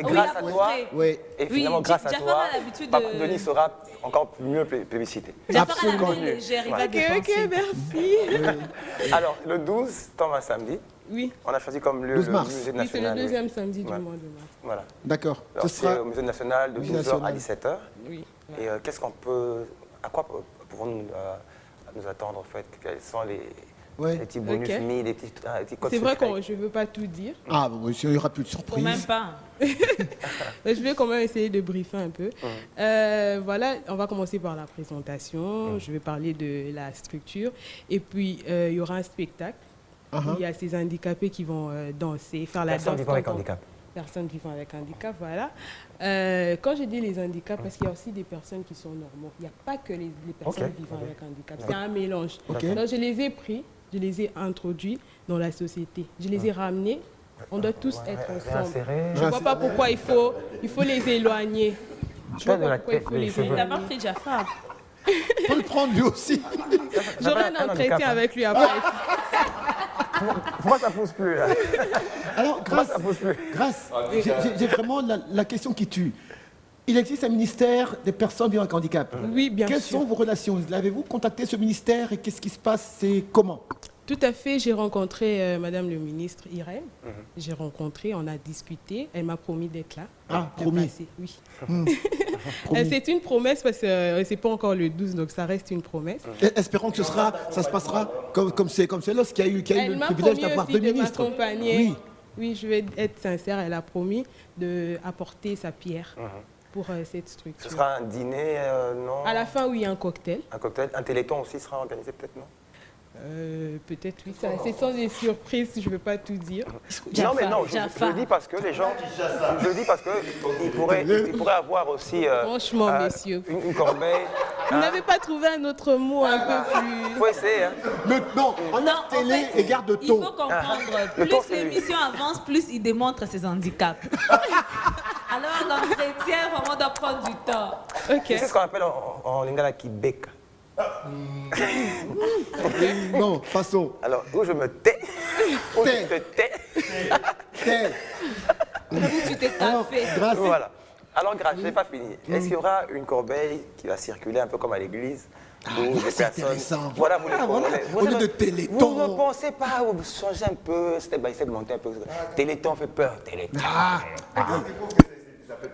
grâce à toi, Oui. et finalement Oui, grâce à Jafar toi, a l'habitude Papa de- Denis sera encore mieux plébiscité. Jafar a la Absolument. main légère, il va Ok, dépenser. merci. Alors, le 12 tombe un samedi. Oui, On a choisi comme lieu 12 le mars. musée oui c'est national. le deuxième samedi Ouais. du mois de mars. Voilà. D'accord. Alors, Ce c'est sera au musée national de Musée 12h à national. 17h. Oui. Et qu'est-ce qu'on peut. À quoi pouvons-nous nous attendre en fait? Quels sont les petits bonus Ok. mis, les petits codes C'est vrai secrets? que je ne veux pas tout dire. Ah bon, il n'y aura plus de Faut même surprise. pas. Mais je vais quand même essayer de briefer un peu. Voilà, on va commencer par la présentation. Je vais parler de la structure. Et puis, il y aura un spectacle. Il y a ces handicapés qui vont danser, faire la Personne danse. vivant avec contemporaine. handicap. Personnes vivant avec handicap, voilà. Quand je dis les handicaps, parce qu'il y a aussi des personnes qui sont normaux. Il n'y a pas que les personnes Ok, vivant ok. avec handicap. C'est un mélange. Ok. Donc, je les ai pris, je les ai introduits dans la société. Je les ai ramenés. On doit tous être ensemble. Réinsérer. Je ne vois pas pourquoi il faut les éloigner. Je Pas vois de la pas pourquoi il tête, faut des les cheveux. T'as éloigner. pas pris Jafar. Faut le prendre lui aussi. J'aurai un un handicap, entretien hein. avec lui après. Pourquoi ça pousse plus là? Alors, Pourquoi grâce, ça pousse plus? grâce, j'ai vraiment la question qui tue. Il existe un ministère des personnes vivant avec handicap. Oui, bien Quelles sûr. sont vos relations? L'avez-vous contacté ce ministère et qu'est-ce qui se passe? C'est comment? Tout à fait, j'ai rencontré Madame le ministre Irène. J'ai rencontré, on a discuté. Elle m'a promis d'être là. Ah, de promis. passer, oui. Promis. C'est une promesse parce que c'est pas encore le 12, donc ça reste une promesse. Espérons que ça se passera comme c'est lorsqu'il y a eu Elle le m'a privilège promis d'avoir aussi deux de ministres. m'accompagner. Oui. Oui, je vais être sincère. Elle a promis d'apporter sa pierre pour cette Ce structure. sera un dîner, non? À la fin, oui, un cocktail. Un cocktail. Un téléthon aussi sera organisé peut-être, non? Peut-être oui, c'est sans des surprises, je ne veux pas tout dire. Non, mais non, je le dis parce que les gens. Je le dis parce qu'ils pourraient avoir aussi. Franchement, messieurs. Une corbeille. Vous n'avez pas trouvé un autre mot un peu plus... Il faut essayer. Hein. Non, on a télé et garde Il ton. faut comprendre, Le ton, plus c'est lui. l'émission avance, plus il démontre ses handicaps. Alors l'entretien vraiment doit prendre du temps. Ok. C'est ce qu'on appelle en lingala qui bec. Non, passons. Alors, où je me tais, où Tais. tu te tais. Tais. Où tu t'es Alors, tapé. grâce. Voilà. Alors, grâce, je n'ai pas fini. Est-ce qu'il y aura une corbeille qui va circuler un peu comme à l'église où des c'est personnes. intéressant. Voilà, vous les Voilà. vous Au lieu avez- de Téléthon. Vous ne pensez pas, vous changez un peu, step by step, montez un peu. Téléthon fait peur, Téléthon.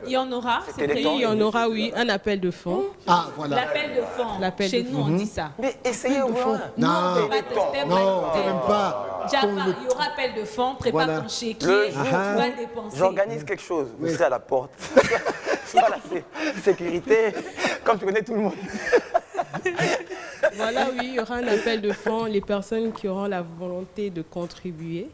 Il y en aura, c'est C'était les prévu. temps. Oui, il y en aura, oui, un appel de fonds. Ah, voilà. L'appel de fond. L'appel Chez de nous, on dit ça. Mais essayez au moins. Non. on va tester, Non, quand même pas. Jafar, il y aura appel de fonds, prépare Voilà. ton chéquier, Le tu jour vas dépenser. J'organise quelque chose, vous serez à la porte. Voilà, c'est sécurité, comme tu connais tout le monde. Voilà, oui, il y aura un appel de fonds. Les personnes qui auront la volonté de contribuer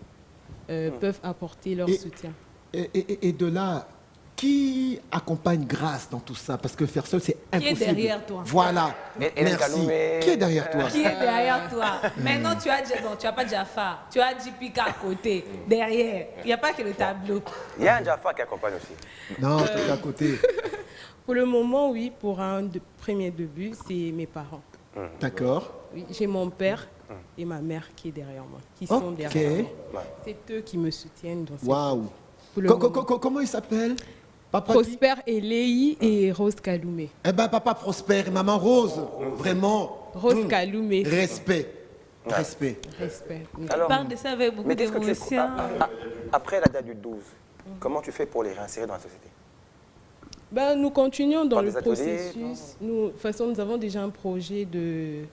peuvent apporter leur Et- soutien. Et de là, qui accompagne Grâce dans tout ça? Parce que faire seul, c'est Qui est impossible. derrière toi? Voilà. Et Merci. Kaloumé. Qui est derrière toi? Qui est derrière toi? Maintenant, tu as pas Jafar, tu as JPK à côté, derrière. Il n'y a pas que le tableau. Il y a un Jaffa qui accompagne aussi. Non, t'es à côté. Pour le moment, oui, pour un premier début, c'est mes parents. D'accord. Oui, j'ai mon père et ma mère qui est derrière moi, qui sont Ok. derrière moi. C'est eux qui me soutiennent dans cette Waouh. pour le moment. Comment il s'appelle? Papa qui? Prosper Eleyi et Rose Kaloumé. Eh ben, papa Prosper et maman Rose. Vraiment. Rose Kaloumé. Respect. Respect. Respect. Oui. Alors, Parle de ça avec beaucoup mais qu'est-ce que tu fais d'émotion. après la date du 12? Comment tu fais pour les réinsérer dans la société? Ben, nous continuons dans Par le des ateliers, processus. De toute façon, nous avons déjà un projet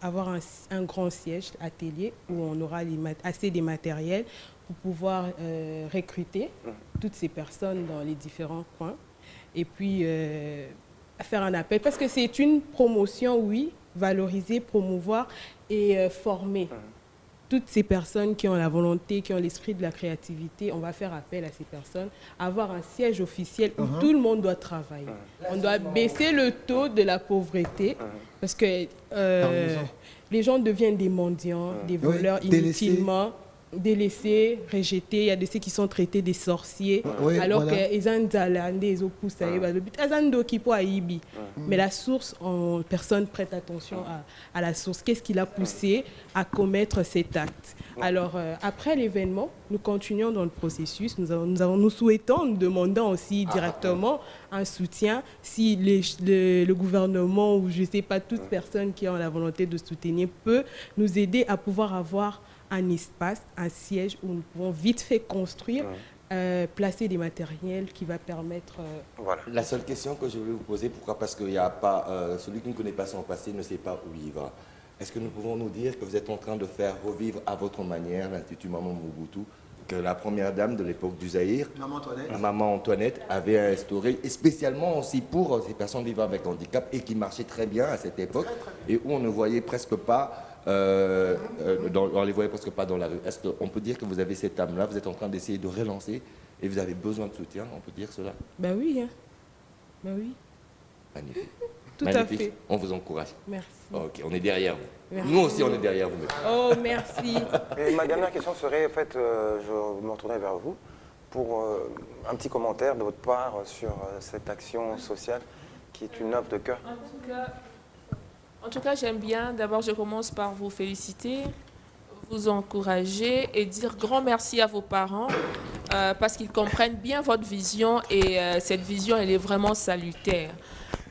d'avoir un grand siège atelier où on aura assez de matériel pour pouvoir recruter toutes ces personnes dans les différents coins. Et puis, faire un appel. Parce que c'est une promotion, oui, valoriser, promouvoir et former. Toutes ces personnes qui ont la volonté, qui ont l'esprit de la créativité, on va faire appel à ces personnes, avoir un siège officiel où tout le monde doit travailler. On doit baisser le taux de la pauvreté parce que les gens deviennent des mendiants, des Oui, voleurs délaissés. inutilement, délaissés, rejetés. Il y a de ceux qui sont traités des sorciers, Oui, alors voilà. qu'ils ont des opus, mais la source, personne prête attention à la source. Qu'est-ce qui l'a poussé à commettre cet acte? Alors, après l'événement, nous continuons dans le processus. Nous souhaitons, nous demandons aussi directement un soutien. Si le gouvernement ou je ne sais pas, toute personne qui a la volonté de soutenir peut nous aider à pouvoir avoir un espace, un siège où nous pouvons vite fait construire, placer des matériels qui va permettre... Voilà. La seule question que je voulais vous poser, pourquoi? Parce qu'il n'y a pas, celui qui ne connaît pas son passé ne sait pas où il va. Est-ce que nous pouvons nous dire que vous êtes en train de faire revivre à votre manière l'Institut Maman Mobutu, que la première dame de l'époque du Zaïre, Maman Antoinette, avait instauré, et spécialement aussi pour ces personnes vivant avec handicap et qui marchaient très bien à cette époque et où on ne voyait presque pas, on les voyait presque pas dans la rue. Est-ce qu'on peut dire que vous avez cette âme-là, vous êtes en train d'essayer de relancer et vous avez besoin de soutien, on peut dire cela? Ben oui, hein. Ben oui. Magnifique. Tout à Magnifique. fait. On vous encourage. Merci. Ok, on est derrière vous. Merci. Nous aussi, on est derrière vous. Monsieur. Oh, merci. Et ma dernière question serait, en fait, je me retournerai vers vous pour un petit commentaire de votre part sur cette action sociale qui est une œuvre de cœur. En tout cas, j'aime bien. D'abord, je commence par vous féliciter, vous encourager et dire grand merci à vos parents parce qu'ils comprennent bien votre vision et cette vision, elle est vraiment salutaire.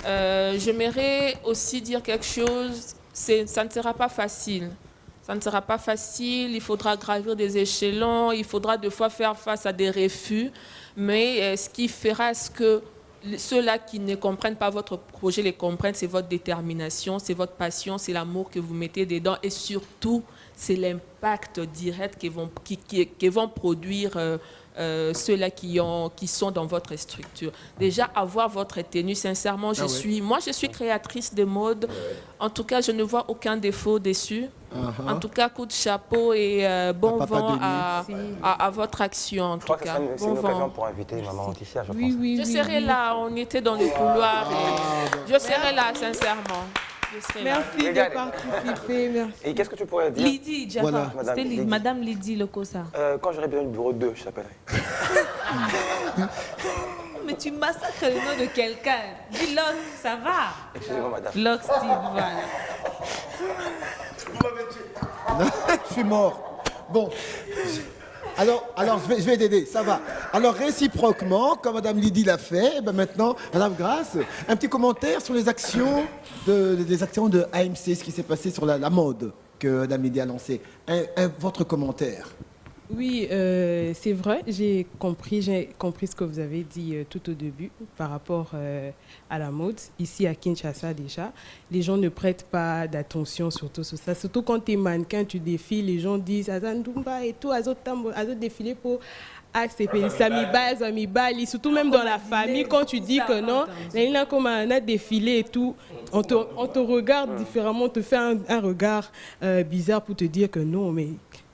J'aimerais aussi dire quelque chose, ça ne sera pas facile. Ça ne sera pas facile, il faudra gravir des échelons, il faudra des fois faire face à des refus, mais ce qui fera ce que ceux-là qui ne comprennent pas votre projet les comprennent, c'est votre détermination, c'est votre passion, c'est l'amour que vous mettez dedans et surtout, c'est l'impact direct qui vont produire ceux-là qui sont dans votre structure. Déjà, avoir votre tenue, sincèrement, moi je suis créatrice de mode. En tout cas, je ne vois aucun défaut dessus. En tout cas, coup de chapeau et bon Papa vent Denis. à votre action. En Je tout crois que cas, c'est bon une occasion vent. pour inviter Maman Laetitia, je Oui, pense. oui, Je oui, serai oui. là, on était dans le couloir. Je serai là, sincèrement. Je serai là. Merci Regarde. de participer. Merci. Et qu'est-ce que tu pourrais dire Lydie, Jafar. Voilà. C'était Madame Madame Lydie Lokosa. Quand j'aurai besoin du bureau 2, je t'appellerai. Mais tu massacres le nom de quelqu'un. Dis Lock, ça va. Excusez-moi, madame. Lock Steve, voilà. Je suis mort. Bon. Alors je vais t'aider, ça va. Alors, réciproquement, comme Madame Lydie l'a fait, eh ben maintenant, Madame Grace, un petit commentaire sur les actions de AMC, ce qui s'est passé sur la mode que Madame Lydie a lancée. Votre commentaire. Oui, c'est vrai, j'ai compris ce que vous avez dit tout au début par rapport à la mode. Ici à Kinshasa déjà, les gens ne prêtent pas d'attention surtout sur ça. Surtout quand tu es mannequin, tu défiles, les gens disent Azandumba et tout, Azot défilé pour ACP, Samibali, surtout même dans la famille, quand tu dis que non, là, comme on a défilé et tout, on te regarde différemment, on te fait un regard bizarre pour te dire que non, mais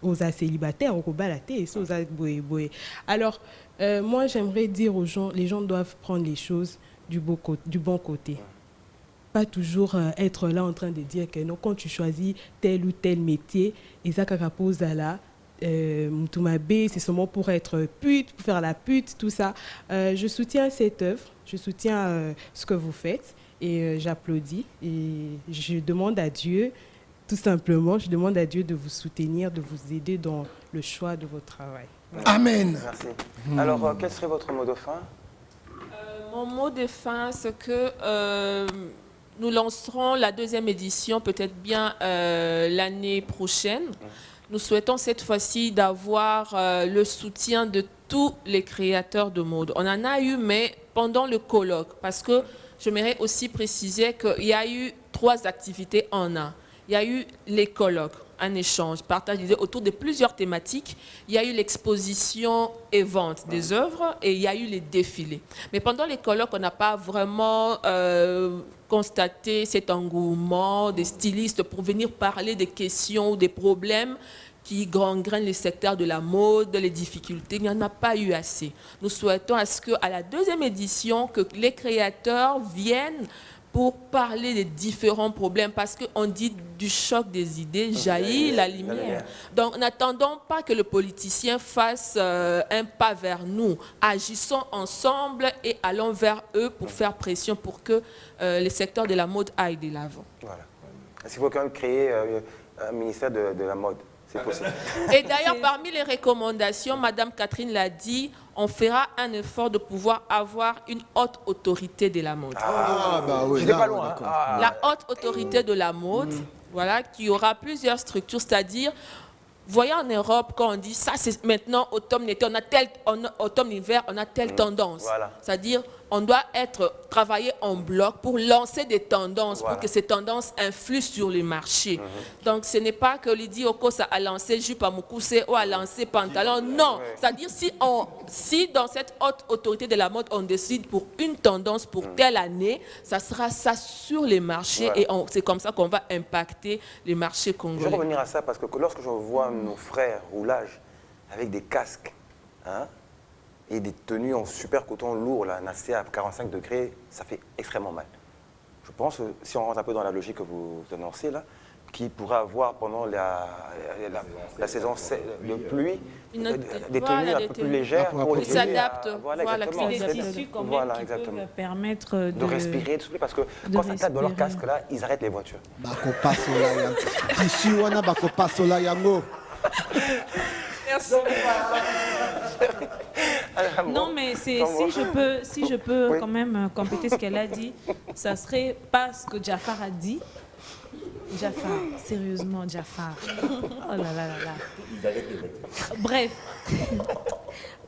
aux célibataires, on combat la tête, aux boé. Alors, moi, j'aimerais dire aux gens, les gens doivent prendre les choses du bon côté. Pas toujours être là en train de dire que non, quand tu choisis tel ou tel métier, et ça, pose à la Moutoumabé, c'est seulement pour être pute, pour faire la pute, tout ça. Je soutiens cette œuvre, je soutiens ce que vous faites et j'applaudis. Et je demande à Dieu, tout simplement, je demande à Dieu de vous soutenir, de vous aider dans le choix de votre travail. Amen. Merci. Alors, quel serait votre mot de fin? Mon mot de fin, c'est que nous lancerons la 2e édition peut-être bien l'année prochaine. Nous souhaitons cette fois-ci d'avoir le soutien de tous les créateurs de mode. On en a eu, mais pendant le colloque, parce que j'aimerais aussi préciser qu'il y a eu 3 activités en un. Il y a eu les colloques, un échange, partage d'idées autour de plusieurs thématiques. Il y a eu l'exposition et vente des œuvres et il y a eu les défilés. Mais pendant les colloques, on n'a pas vraiment constaté cet engouement des stylistes pour venir parler des questions ou des problèmes qui gangrènent les secteurs de la mode, les difficultés. Il n'y en a pas eu assez. Nous souhaitons à ce qu'à la 2e édition, que les créateurs viennent pour parler des différents problèmes, parce qu'on dit du choc des idées jaillit la lumière. Donc n'attendons pas que le politicien fasse un pas vers nous. Agissons ensemble et allons vers eux pour faire pression pour que les secteurs de la mode aillent de l'avant. Voilà. Est-ce qu'il faut quand même créer un ministère de la mode? C'est possible. Et d'ailleurs, parmi les recommandations, Madame Catherine l'a dit, on fera un effort de pouvoir avoir une haute autorité de la mode. Ah, bah oui. J'étais là, pas ouais, loin. Hein. d'accord. Ah. La haute autorité de la mode, voilà, qui aura plusieurs structures, c'est-à-dire, voyez en Europe, quand on dit ça, c'est maintenant automne-été, automne-hiver, on a telle tendance. Voilà. C'est-à-dire, on doit travailler en bloc pour lancer des tendances, Voilà. pour que ces tendances influent sur les marchés. Donc, ce n'est pas que Lydie Okosa a lancé jupe à Moukouse ou a lancé pantalon. Non. C'est-à-dire, si dans cette haute autorité de la mode, on décide pour une tendance pour telle année, ça sera ça sur les marchés Voilà. et c'est comme ça qu'on va impacter les marchés Je vais congolais. revenir à ça parce que lorsque je vois nos frères roulage avec des casques, hein, et des tenues en super coton lourd, là, nassé à 45 degrés, ça fait extrêmement mal. Je pense que si on rentre un peu dans la logique que vous annoncez là, qui pourra avoir pendant la saison de pluie des Voilà, tenues un des peu plus tenues. légères Pour pour Ils les aider à- s'adaptent. Voilà, Voilà, exactement. que C'est des tissus quand même qui exactement. peuvent permettre De respirer, de souffler, parce que de quand ça tape dans leur respirer. casque là, ils arrêtent les voitures. Bakopa sola yango. Tissu wana bakopa sola yango. Merci. Non, mais si je peux Oui. quand même compléter ce qu'elle a dit, ça serait pas ce que Jafar a dit. Jafar, sérieusement, Jafar. Oh là là là là. Bref,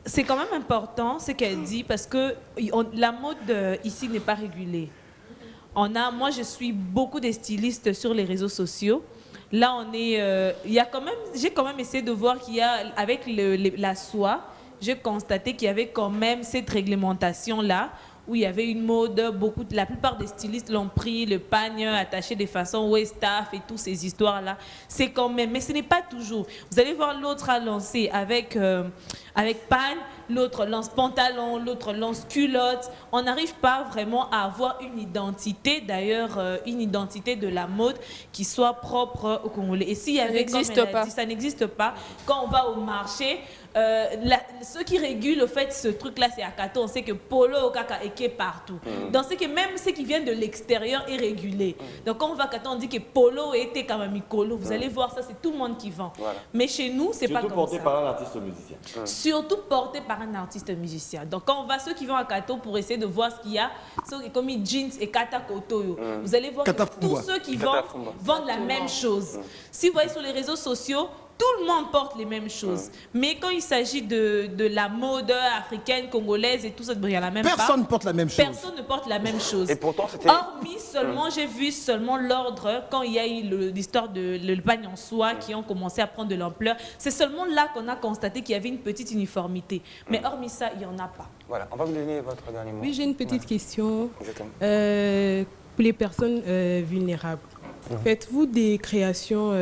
c'est quand même important ce qu'elle dit parce que la mode ici n'est pas régulée. Moi, je suis beaucoup de stylistes sur les réseaux sociaux. Là, j'ai quand même essayé de voir qu'il y a, avec la soie, j'ai constaté qu'il y avait quand même cette réglementation-là où il y avait une mode, la plupart des stylistes l'ont pris, le pagne attaché de façon Westaf et toutes ces histoires-là. C'est quand même, mais ce n'est pas toujours. Vous allez voir l'autre a lancé avec pagne, l'autre lance pantalon, l'autre lance culotte. On n'arrive pas vraiment à avoir une identité, d'ailleurs, une identité de la mode qui soit propre au Congolais. Et s'il y avait, comme elle a dit, ça n'existe pas. Quand on va au marché, ceux qui régulent, au fait, ce truc-là, c'est Akato. On sait que Polo au Kaka est partout. Donc, c'est que même ceux qui viennent de l'extérieur est régulé. Donc, quand on va à Akato, on dit que Polo était quand même Mikolo. Vous allez voir ça, c'est tout le monde qui vend. Voilà. Mais chez nous, c'est pas comme ça. Surtout porté par un artiste musicien. Surtout porté par un artiste musicien. Donc, quand on va, ceux qui vont à Akato pour essayer de voir ce qu'il y a, ceux qui comme jeans et Kata Kotoyo, vous allez voir que tous ceux qui vendent la même chose. Si vous voyez sur les réseaux sociaux, tout le monde porte les mêmes choses. Mais quand il s'agit de la mode africaine, congolaise et tout ça, il y a la même Personne ne porte la même chose. Personne ne porte la même chose. Et pourtant, c'était... Hormis seulement, j'ai vu seulement l'ordre, quand il y a eu l'histoire de le pagne en soie qui ont commencé à prendre de l'ampleur. C'est seulement là qu'on a constaté qu'il y avait une petite uniformité. Mais hormis ça, il n'y en a pas. Voilà, on va vous donner votre dernier mot. Oui, j'ai une petite question. Exactement. Pour les personnes vulnérables, faites-vous des créations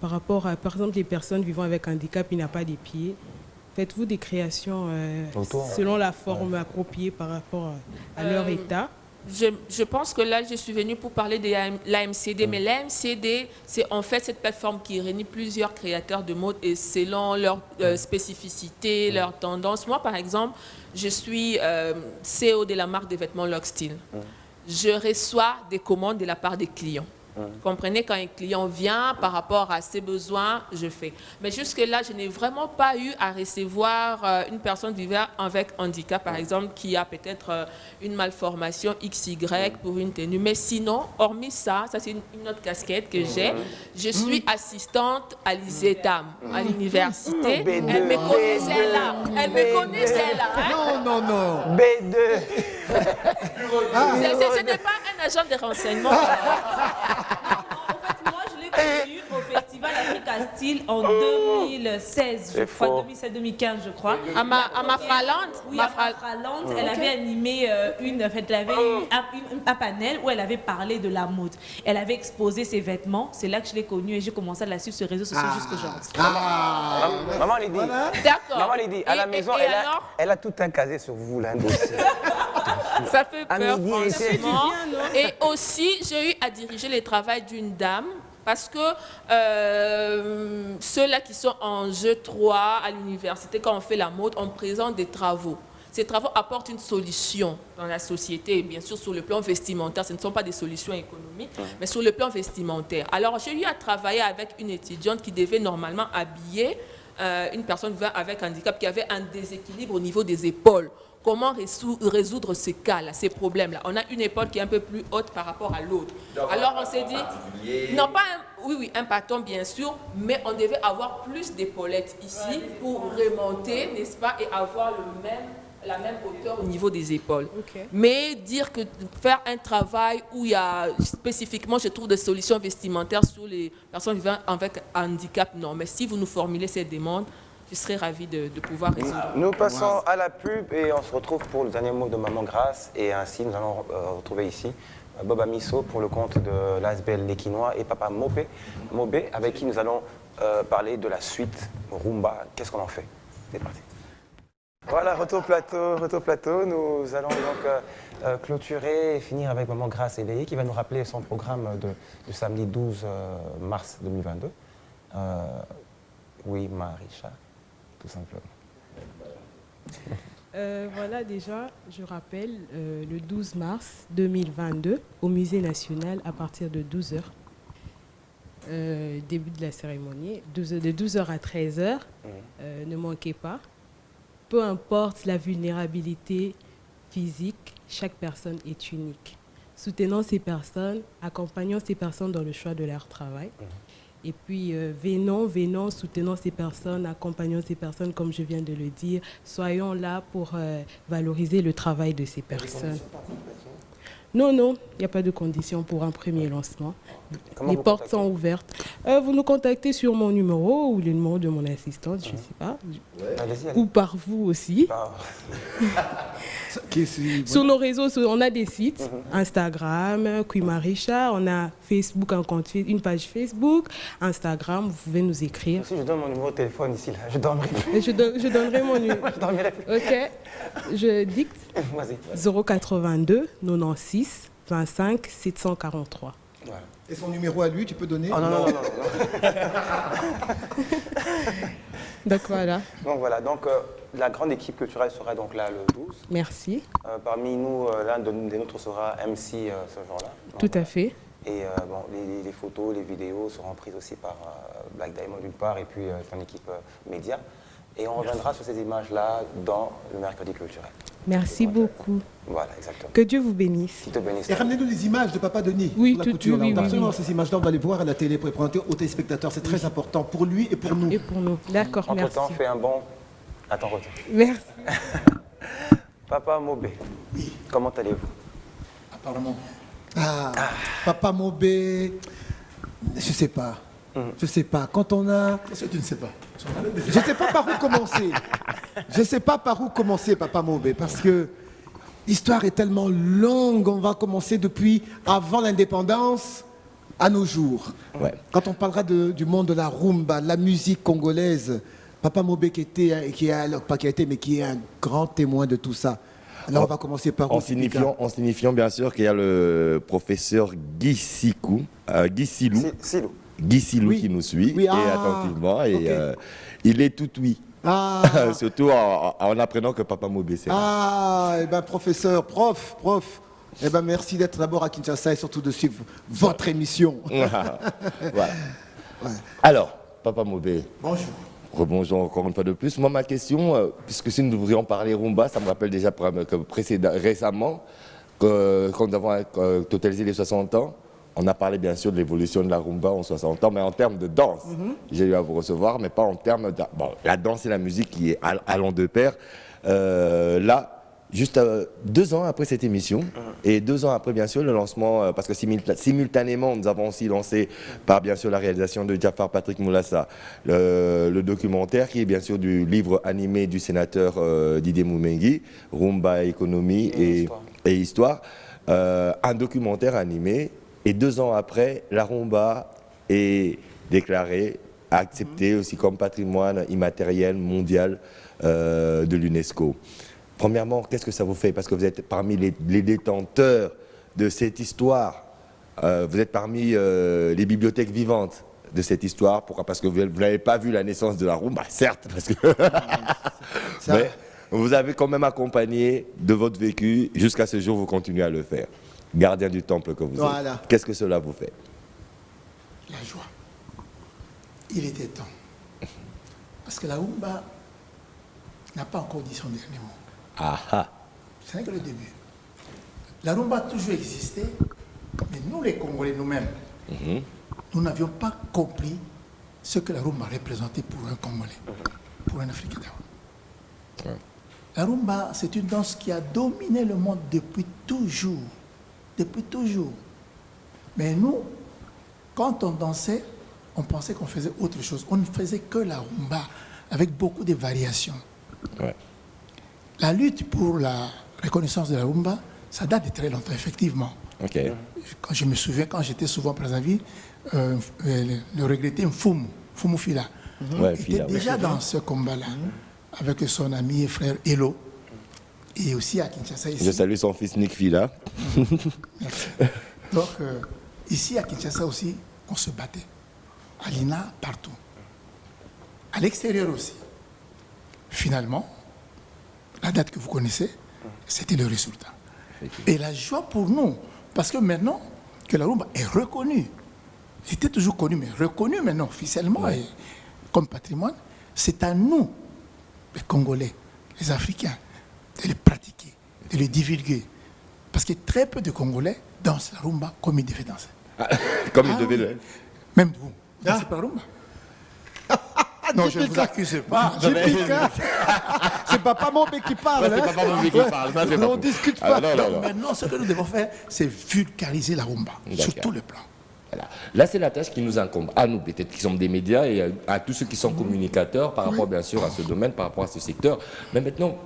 par rapport à, par exemple, les personnes vivant avec handicap, il n'a pas des pieds. Faites-vous des créations selon la forme appropriée par rapport à leur état? Je pense que là, je suis venue pour parler de l'AMCD, mais l'AMCD, c'est en fait cette plateforme qui réunit plusieurs créateurs de mode et selon leurs spécificités, leurs tendances. Moi, par exemple, je suis CEO de la marque de vêtements Lockstyle. Je reçois des commandes de la part des clients. Vous comprenez, quand un client vient par rapport à ses besoins, je fais. Mais jusque-là, je n'ai vraiment pas eu à recevoir une personne vivant avec handicap, par exemple, qui a peut-être une malformation XY pour une tenue. Mais sinon, hormis ça, ça c'est une autre casquette que j'ai. Je suis assistante à l'ISETAM, à l'université. Elle me connaissait là. Elle me connaissait là. Hein? Non, non, non. B2. Ce n'est pas un agent de renseignement. En fait, moi, je l'ai connue au Festival Africa Style en 2016, je crois, 2016-2015, je crois. À Mafraland. Oui, à Mafraland, elle avait animé elle avait un panel où elle avait parlé de la mode. Elle avait exposé ses vêtements. C'est là que je l'ai connue et j'ai commencé à la suivre sur les réseaux sociaux jusqu'aujourd'hui. Maman Lydie. D'accord. Maman Lydie, à la maison, elle a tout un casier sur vous, là, un dossier. Ça fait peur, midi, franchement. Et aussi, j'ai eu à diriger le travail d'une dame. Parce que ceux-là qui sont en jeu 3 à l'université, quand on fait la mode, on présente des travaux. Ces travaux apportent une solution dans la société, et bien sûr sur le plan vestimentaire. Ce ne sont pas des solutions économiques, mais sur le plan vestimentaire. Alors, j'ai eu à travailler avec une étudiante qui devait normalement habiller une personne vivant avec handicap qui avait un déséquilibre au niveau des épaules. Comment résoudre ces cas-là, ces problèmes-là? On a une épaule qui est un peu plus haute par rapport à l'autre. Alors on s'est dit, non pas un bâton bien sûr, mais on devait avoir plus d'épaulettes ici pour remonter, n'est-ce pas, et avoir la même hauteur au niveau des épaules. Okay. Mais dire que faire un travail où il y a spécifiquement, je trouve, des solutions vestimentaires sur les personnes vivant avec handicap, non. Mais si vous nous formulez cette demande, je serais ravie de pouvoir résoudre. Nous passons à la pub et on se retrouve pour le dernier mot de Maman Grasse. Et ainsi, nous allons retrouver ici Boba Misso pour le compte de l'ASBL Les Quinois et Papa Mobé, avec qui nous allons parler de la suite Rumba. Qu'est-ce qu'on en fait? C'est parti. Voilà, retour plateau. Nous allons donc clôturer et finir avec Maman Grasse Éveillée qui va nous rappeler son programme du samedi 12 mars 2022. Oui, Marisha. Tout simplement. Voilà, déjà, je rappelle, le 12 mars 2022, au Musée national, à partir de 12h, début de la cérémonie, de 12h à 13h, ne manquez pas. Peu importe la vulnérabilité physique, chaque personne est unique. Soutenons ces personnes, accompagnons ces personnes dans le choix de leur travail. Et puis, venons, soutenons ces personnes, accompagnons ces personnes, comme je viens de le dire. Soyons là pour valoriser le travail de ces personnes. Non, il n'y a pas de condition pour un premier lancement. Comment les vous portes contactez? sont ouvertes. Vous nous contactez sur mon numéro ou le numéro de mon assistante, je ne sais pas. Allez-y, Ou par vous aussi. Ah, Sur nos réseaux, on a des sites, Instagram, Quimarisha, on a Facebook, une page Facebook, Instagram, vous pouvez nous écrire. si je donne mon numéro de téléphone ici, là, je dormirai plus. Et je donnerai mon numéro. Je dormirai plus. Ok, je dicte Vas-y. 082 96 25 743. Voilà. Et son numéro à lui, tu peux donner? Oh non, non, non, non, non. Donc voilà, Donc voilà, donc la grande équipe culturelle sera donc là le 12. merci. Parmi nous, l'un des nôtres sera MC ce jour-là. Donc, Tout à fait. Et bon, les photos, les vidéos seront prises aussi par Black Diamond d'une part et puis son équipe média. Et on reviendra sur ces images-là dans le mercredi culturel. Merci beaucoup. Voilà, exactement. Que Dieu vous bénisse. Qui te bénisse. Et ramenez-nous les images de Papa Denis Oui, pour la tout- couture. oui, là. On doit oui, absolument oui. ces images-là, on va les voir à la télé pour les présenter aux téléspectateurs. C'est très important pour lui et pour nous. Et pour nous. D'accord, merci. Entre-temps, fais un bon à ton retour. Merci. Papa Mobé, comment allez-vous? Apparemment. Ah, Papa Mobé, je sais pas. Je sais pas. Quand on a... Qu'est-ce que tu ne sais pas? Je sais pas par où commencer. Je sais pas par où commencer, Papa Mobé, parce que l'histoire est tellement longue. On va commencer depuis avant l'indépendance à nos jours. Ouais. Quand on parlera du monde de la rumba, de la musique congolaise, Papa Mobé qui est un grand témoin de tout ça. Alors on va commencer par En où, Sipika? signifiant bien sûr qu'il y a le professeur Guy Silou. Silou. Guy Silou Oui. qui nous suit Oui, et ah, attentivement. Et ok. il est tout oui. Ah, Surtout en apprenant que Papa Mobé c'est là. ah, eh ben professeur, prof. Eh ben merci d'être d'abord à Kinshasa et surtout de suivre votre émission. Voilà. Alors, Papa Mobé, Bonjour. rebonjour encore une fois de plus. Moi, ma question, puisque si nous devrions parler rumba, ça me rappelle déjà récemment, quand nous avons totalisé les 60 ans, on a parlé bien sûr de l'évolution de la rumba en 60 ans, mais en termes de danse, j'ai eu à vous recevoir, mais pas en termes de... Bon, la danse et la musique qui est allant de pair. Là, juste 2 ans après cette émission, et 2 ans après bien sûr le lancement, parce que simultanément nous avons aussi lancé par bien sûr la réalisation de Jafar Patrick Moulassa, le documentaire qui est bien sûr du livre animé du sénateur Didier Moumengi, Rumba, économie et histoire, un documentaire animé, et 2 ans après la rumba est déclarée, acceptée aussi comme patrimoine immatériel mondial de l'UNESCO. Premièrement, qu'est-ce que ça vous fait? Parce que vous êtes parmi les détenteurs de cette histoire. Vous êtes parmi les bibliothèques vivantes de cette histoire. Pourquoi? Parce que vous n'avez pas vu la naissance de la rumba, certes, parce que mais vous avez quand même accompagné de votre vécu. Jusqu'à ce jour, vous continuez à le faire. Gardien du temple que vous Voilà. êtes. Qu'est-ce que cela vous fait? La joie. Il était temps. Parce que la rumba n'a pas encore dit son dernier mot. Ah ah. Ce n'est que le début. La rumba a toujours existé, mais nous les Congolais nous-mêmes, nous n'avions pas compris ce que la rumba représentait pour un Congolais, pour un Africain d'abord. Ouais. La rumba, c'est une danse qui a dominé le monde depuis toujours. Depuis toujours. Mais nous, quand on dansait, on pensait qu'on faisait autre chose. On ne faisait que la rumba, avec beaucoup de variations. Ouais. La lutte pour la reconnaissance de la rumba, ça date de très longtemps, effectivement. Ok. Quand je me souviens, quand j'étais souvent présent à vie, le regretté Mfumu Fila, Ouais, était Fila, ouais. déjà dans ce combat-là, avec son ami et frère Elo, et aussi à Kinshasa. Ici. Je salue son fils Nick Fila. Merci. Donc, ici à Kinshasa aussi, on se battait. À l'INA, partout. À l'extérieur aussi. Finalement, la date que vous connaissez, c'était le résultat. Et la joie pour nous, parce que maintenant que la rumba est reconnue, c'était toujours connu, mais reconnue maintenant officiellement et comme patrimoine, c'est à nous, les Congolais, les Africains, de le pratiquer, de le divulguer. Parce que très peu de Congolais dansent la rumba comme ils devaient danser. Comme il Ah devait oui. le... Même vous, dansez pas la rumba. Non, je ne vous accuse pas. C'est Papa Mobé qui parle. Ça, c'est hein. Papa Mobé qui parle, ça, c'est On pas discute Ah, pas. non, non, non. Maintenant, ce que nous devons faire, c'est vulgariser la rumba sur D'accord. tous les plans. Voilà. Là, c'est la tâche qui nous incombe, à nous, peut-être qui sommes des médias et à tous ceux qui sont communicateurs par rapport, bien sûr, à ce domaine, par rapport à ce secteur. Mais maintenant,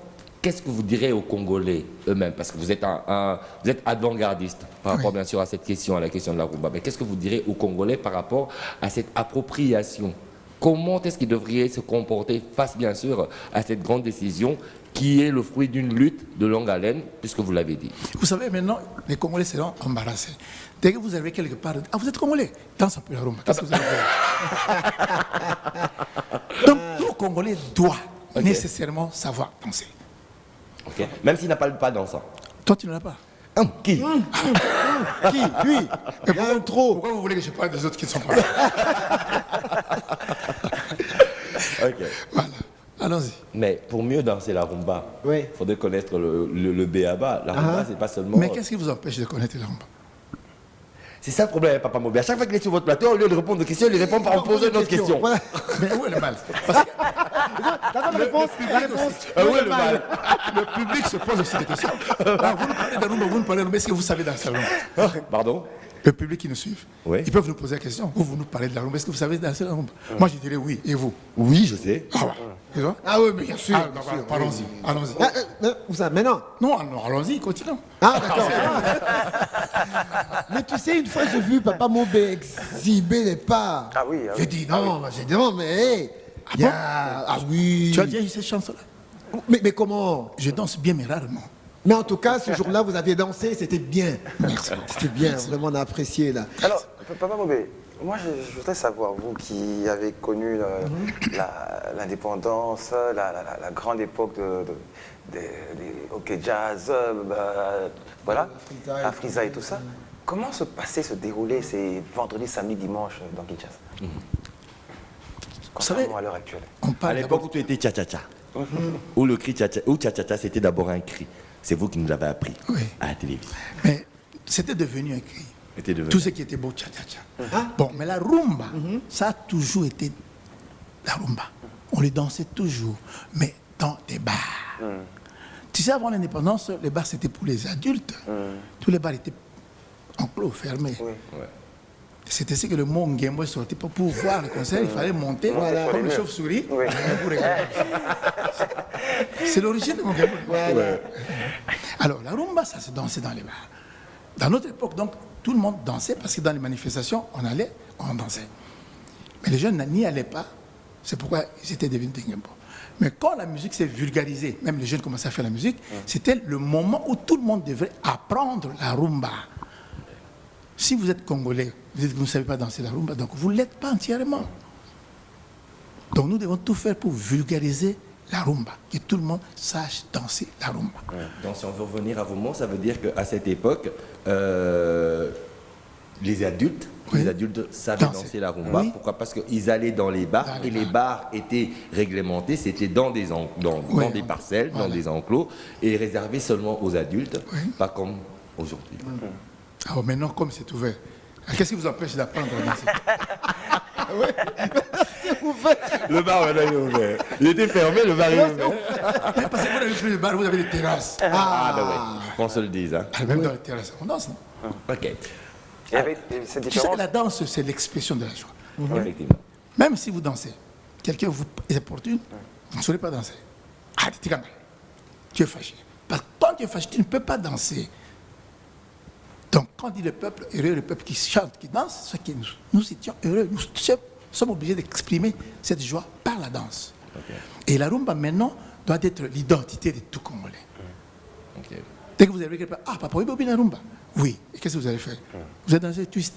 qu'est-ce que vous direz aux Congolais eux-mêmes? Parce que vous êtes, vous êtes avant-gardiste par rapport, bien sûr, à cette question, à la question de la rumba. Mais qu'est-ce que vous direz aux Congolais par rapport à cette appropriation? Comment est-ce qu'ils devraient se comporter face, bien sûr, à cette grande décision qui est le fruit d'une lutte de longue haleine, puisque vous l'avez dit? Vous savez, maintenant, les Congolais seront embarrassés. Dès que vous arrivez quelque part, ah, vous êtes Congolais, danse un peu la rumba. Qu'est-ce que vous allez faire? Donc, tout Congolais doit nécessairement savoir danser. Okay. Même s'il n'a pas le pas dansant. Toi, tu ne l'as pas. Qui? Qui? Lui. Il y a un trop. Pourquoi vous voulez que je parle des autres qui ne sont pas là? Ok. Voilà. Allons-y. Mais pour mieux danser la rumba, il faudrait connaître le béaba. La rumba, c'est pas seulement... Mais qu'est-ce qui vous empêche de connaître la rumba? C'est ça le problème, Papa Mobé. À chaque fois qu'il est sur votre plateau, au lieu de répondre aux questions, il répond par en posant une autre question. Voilà. Mais où est le mal? Parce que T'as pas de réponse? La réponse. Où est le mal? le public se pose aussi des questions. Alors, vous nous parlez de rumba, vous nous parlez de rumba. Est-ce que vous savez danser la rumba? Pardon? Le public qui nous suit, Oui. ils peuvent nous poser la question. Vous nous parlez de la rumba. Est-ce que vous savez danser la rumba? Moi, je dirais oui. Et vous? Oui, je sais. Ah ouais. Tu vois? Ah oui, mais bien sûr. Ah, donc, allons-y. Allons-y. Où ça? Maintenant. Non, allons-y, continuons. Ah, d'accord. Mais tu sais, une fois, j'ai vu Papa Mobé exhiber les pas. Ah oui, J'ai dit non, j'ai dit non, mais hey, il y a... Ah oui. Tu as déjà eu cette chance-là? Mais comment? Je danse bien, mais rarement. Mais en tout cas, ce jour-là, vous aviez dansé, c'était bien. Merci. C'était bien, vraiment, on a apprécié là. Alors, Papa Mobé, moi je voudrais savoir, vous qui avez connu l'indépendance, la grande époque des hockey jazz, voilà, Afriza et tout ça, comment se passaient, se déroulaient ces vendredis, samedis, dimanches dans Kinshasa? Contrairement à l'heure actuelle. On À parle l'époque où tu étais tcha-tcha-tcha, où le cri tcha-tcha, ou tcha-tcha-tcha, c'était d'abord un cri. C'est vous qui nous avez appris à la télévision. Mais c'était devenu un cri. C'était devenu. Tout ce qui était beau, tcha-tcha-tcha. Bon, mais la rumba, ça a toujours été la rumba. On les dansait toujours, mais dans des bars. Tu sais, avant l'indépendance, les bars, c'était pour les adultes. Tous les bars étaient enclos, fermés. C'était ce que le mot Ngembo est sorti pour voir le concert. Il fallait monter comme le chauve-souris pour regarder. C'est l'origine de mon Ngembo. Alors, la rumba, ça se dansait dans les bars. Dans notre époque, donc, tout le monde dansait parce que dans les manifestations, on allait, on dansait. Mais les jeunes n'y allaient pas. C'est pourquoi ils étaient devenus des Ngembo. Mais quand la musique s'est vulgarisée, même les jeunes commençaient à faire la musique, c'était le moment où tout le monde devrait apprendre la rumba. Si vous êtes Congolais, vous dites que vous ne savez pas danser la rumba, donc vous ne l'êtes pas entièrement. Donc nous devons tout faire pour vulgariser la rumba, que tout le monde sache danser la rumba. Donc si on veut revenir à vos mots, ça veut dire qu'à cette époque, les adultes savaient danser la rumba. Pourquoi? Parce qu'ils allaient dans les bars et les bars étaient réglementés, c'était dans des, dans des parcelles, dans des enclos, et réservés seulement aux adultes, pas comme aujourd'hui. Ah, maintenant, comme c'est ouvert, qu'est-ce qui vous empêche d'apprendre à danser? Le bar maintenant, il est ouvert. Il était fermé, le bar est ouvert. Mais parce que vous n'avez plus de bar, vous avez des terrasses. Ben oui, qu'on se le dise. Hein. Même dans les terrasses, on danse, non? Ok. Il y avait cette Tu sais différence. que la danse, c'est l'expression de la joie. Effectivement. Même si vous dansez, quelqu'un vous importune, vous ne saurez pas danser. Ah, tu es fâché. Parce que quand tu es fâché, tu ne peux pas danser. Donc, quand on dit le peuple heureux, le peuple qui chante, qui danse, c'est que nous étions heureux. Nous sommes obligés d'exprimer cette joie par la danse. Et la rumba, maintenant, doit être l'identité de tout Congolais. Dès que vous arrivez quelque part, ah, papa, oui, Bobby, la rumba. Oui. Et qu'est-ce que vous allez faire? Vous allez danser twist.